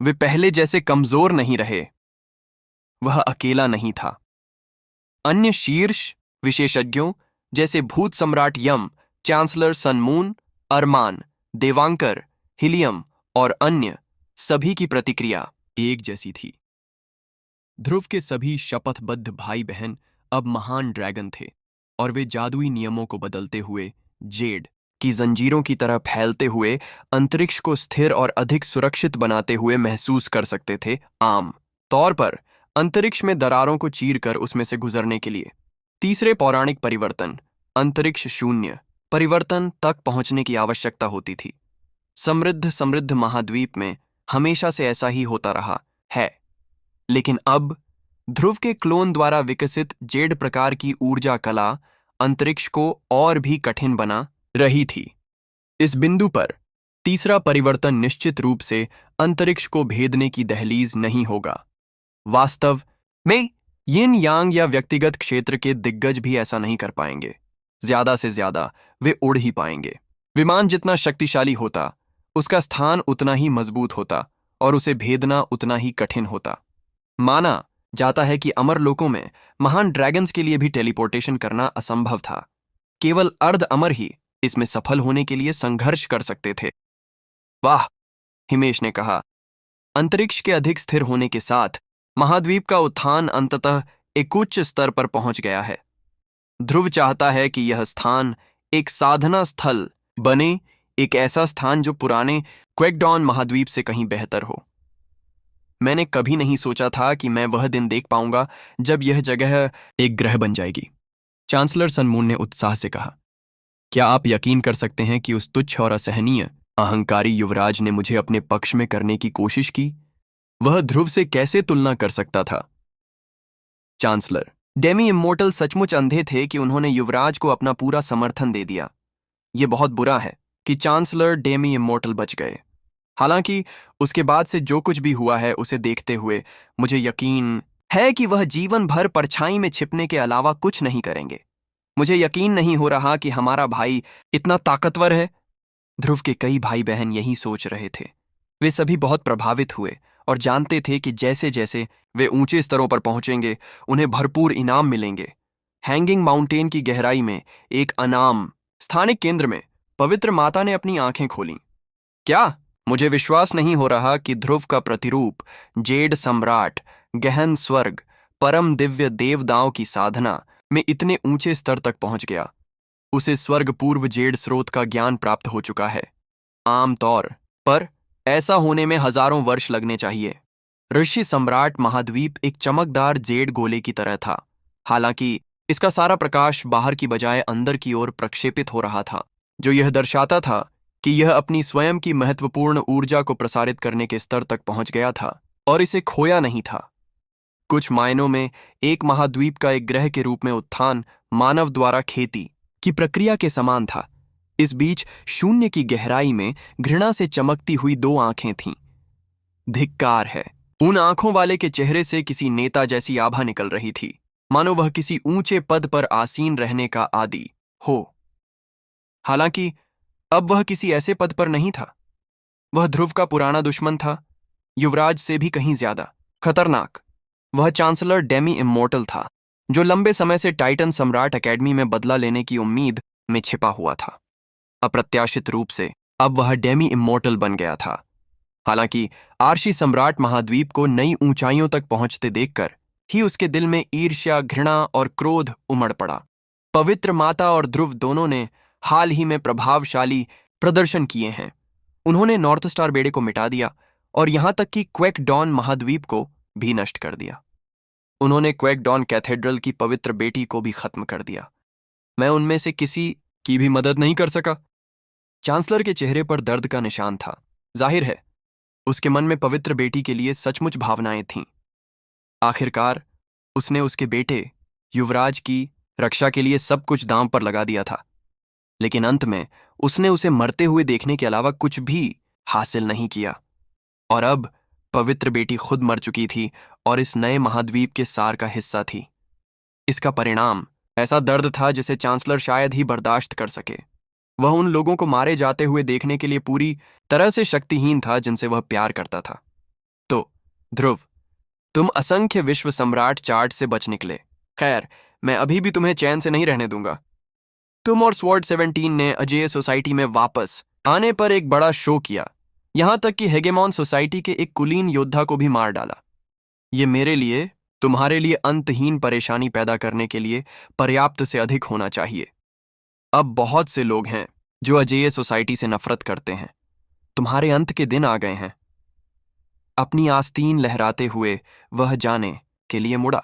वे पहले जैसे कमजोर नहीं रहे। वह अकेला नहीं था। अन्य शीर्ष विशेषज्ञों जैसे भूत सम्राट यम, चांसलर सनमून, अरमान, देवांकर, हिलियम और अन्य सभी की प्रतिक्रिया एक जैसी थी। ध्रुव के सभी शपथबद्ध भाई बहन अब महान ड्रैगन थे और वे जादुई नियमों को बदलते हुए जेड की जंजीरों की तरह फैलते हुए अंतरिक्ष को स्थिर और अधिक सुरक्षित बनाते हुए महसूस कर सकते थे। आम तौर पर अंतरिक्ष में दरारों को चीरकर उसमें से गुजरने के लिए तीसरे पौराणिक परिवर्तन, अंतरिक्ष शून्य परिवर्तन तक पहुंचने की आवश्यकता होती थी। समृद्ध महाद्वीप में हमेशा से ऐसा ही होता रहा है, लेकिन अब ध्रुव के क्लोन द्वारा विकसित जेड प्रकार की ऊर्जा कला अंतरिक्ष को और भी कठिन बना रही थी। इस बिंदु पर तीसरा परिवर्तन निश्चित रूप से अंतरिक्ष को भेदने की दहलीज नहीं होगा। वास्तव में यिन यांग या व्यक्तिगत क्षेत्र के दिग्गज भी ऐसा नहीं कर पाएंगे। ज्यादा से ज्यादा वे उड़ ही पाएंगे। विमान जितना शक्तिशाली होता, उसका स्थान उतना ही मजबूत होता और उसे भेदना उतना ही कठिन होता। माना जाता है कि अमर लोकों में महान ड्रैगन्स के लिए भी टेलीपोर्टेशन करना असंभव था। केवल अर्ध अमर ही इसमें सफल होने के लिए संघर्ष कर सकते थे। वाह, हिमेश ने कहा। अंतरिक्ष के अधिक स्थिर होने के साथ महाद्वीप का उत्थान अंततः एक उच्च स्तर पर पहुंच गया है। ध्रुव चाहता है कि यह स्थान एक साधना स्थल बने, एक ऐसा स्थान जो पुराने क्वेकडॉन महाद्वीप से कहीं बेहतर हो। मैंने कभी नहीं सोचा था कि मैं वह दिन देख पाऊंगा जब यह जगह एक ग्रह बन जाएगी, चांसलर सन मून ने उत्साह से कहा। क्या आप यकीन कर सकते हैं कि उस तुच्छ और असहनीय अहंकारी युवराज ने मुझे अपने पक्ष में करने की कोशिश की? वह ध्रुव से कैसे तुलना कर सकता था? चांसलर, डेमी इमोर्टल सचमुच अंधे थे कि उन्होंने युवराज को अपना पूरा समर्थन दे दिया। यह बहुत बुरा है कि चांसलर डेमी इमोर्टल बच गए। हालांकि उसके बाद से जो कुछ भी हुआ है उसे देखते हुए मुझे यकीन है कि वह जीवन भर परछाई में छिपने के अलावा कुछ नहीं करेंगे। मुझे यकीन नहीं हो रहा कि हमारा भाई इतना ताकतवर है। ध्रुव के कई भाई बहन यही सोच रहे थे। वे सभी बहुत प्रभावित हुए और जानते थे कि जैसे जैसे वे ऊंचे स्तरों पर पहुंचेंगे उन्हें भरपूर इनाम मिलेंगे। हैंगिंग माउंटेन की गहराई में एक अनाम स्थानिक केंद्र में पवित्र माता ने अपनी आंखें खोलीं। क्या? मुझे विश्वास नहीं हो रहा कि ध्रुव का प्रतिरूप जेड सम्राट, गहन स्वर्ग, परम दिव्य देवताओं की साधना में इतने ऊंचे स्तर तक पहुंच गया। उसे स्वर्ग पूर्व जेड स्रोत का ज्ञान प्राप्त हो चुका है। आमतौर पर ऐसा होने में हजारों वर्ष लगने चाहिए। ऋषि सम्राट महाद्वीप एक चमकदार जेड गोले की तरह था। हालांकि इसका सारा प्रकाश बाहर की बजाय अंदर की ओर प्रक्षेपित हो रहा था, जो यह दर्शाता था कि यह अपनी स्वयं की महत्वपूर्ण ऊर्जा को प्रसारित करने के स्तर तक पहुंच गया था और इसे खोया नहीं था। कुछ मायनों में एक महाद्वीप का एक ग्रह के रूप में उत्थान मानव द्वारा खेती की प्रक्रिया के समान था। इस बीच शून्य की गहराई में घृणा से चमकती हुई दो आंखें थीं। धिक्कार है। उन आंखों वाले के चेहरे से किसी नेता जैसी आभा निकल रही थी, मानो वह किसी ऊंचे पद पर आसीन रहने का आदी हो। हालांकि अब वह किसी ऐसे पद पर नहीं था। वह ध्रुव का पुराना दुश्मन था, युवराज से भी कहीं ज्यादा खतरनाक। वह चांसलर डेमी इमोर्टल था, जो लंबे समय से टाइटन सम्राट एकेडमी में बदला लेने की उम्मीद में छिपा हुआ था। अप्रत्याशित रूप से अब वह डेमी इमोर्टल बन गया था। हालांकि आर्शी सम्राट महाद्वीप को नई ऊंचाइयों तक पहुंचते देखकर ही उसके दिल में ईर्ष्या, घृणा और क्रोध उमड़ पड़ा। पवित्र माता और ध्रुव दोनों ने हाल ही में प्रभावशाली प्रदर्शन किए हैं। उन्होंने नॉर्थ स्टार बेड़े को मिटा दिया और यहां तक कि क्वेकडॉन महाद्वीप को भी नष्ट कर दिया। उन्होंने क्वेकडॉन कैथेड्रल की पवित्र बेटी को भी खत्म कर दिया। मैं उनमें से किसी की भी मदद नहीं कर सका। चांसलर के चेहरे पर दर्द का निशान था। जाहिर है उसके मन में पवित्र बेटी के लिए सचमुच भावनाएं थीं। आखिरकार उसने उसके बेटे युवराज की रक्षा के लिए सब कुछ दांव पर लगा दिया था, लेकिन अंत में उसने उसे मरते हुए देखने के अलावा कुछ भी हासिल नहीं किया। और अब पवित्र बेटी खुद मर चुकी थी और इस नए महाद्वीप के सार का हिस्सा थी। इसका परिणाम ऐसा दर्द था जिसे चांसलर शायद ही बर्दाश्त कर सके। वह उन लोगों को मारे जाते हुए देखने के लिए पूरी तरह से शक्तिहीन था जिनसे वह प्यार करता था। तो ध्रुव, तुम असंख्य विश्व सम्राट चार्ट से बच निकले। खैर, मैं अभी भी तुम्हें चैन से नहीं रहने दूंगा। तुम और स्वॉर्ड 17 ने अजेय सोसाइटी में वापस आने पर एक बड़ा शो किया, यहां तक कि हेगेमॉन सोसाइटी के एक कुलीन योद्धा को भी मार डाला। ये मेरे लिए तुम्हारे लिए अंतहीन परेशानी पैदा करने के लिए पर्याप्त से अधिक होना चाहिए। अब बहुत से लोग हैं जो अजेय सोसाइटी से नफरत करते हैं। तुम्हारे अंत के दिन आ गए हैं। अपनी आस्तीन लहराते हुए वह जाने के लिए मुड़ा।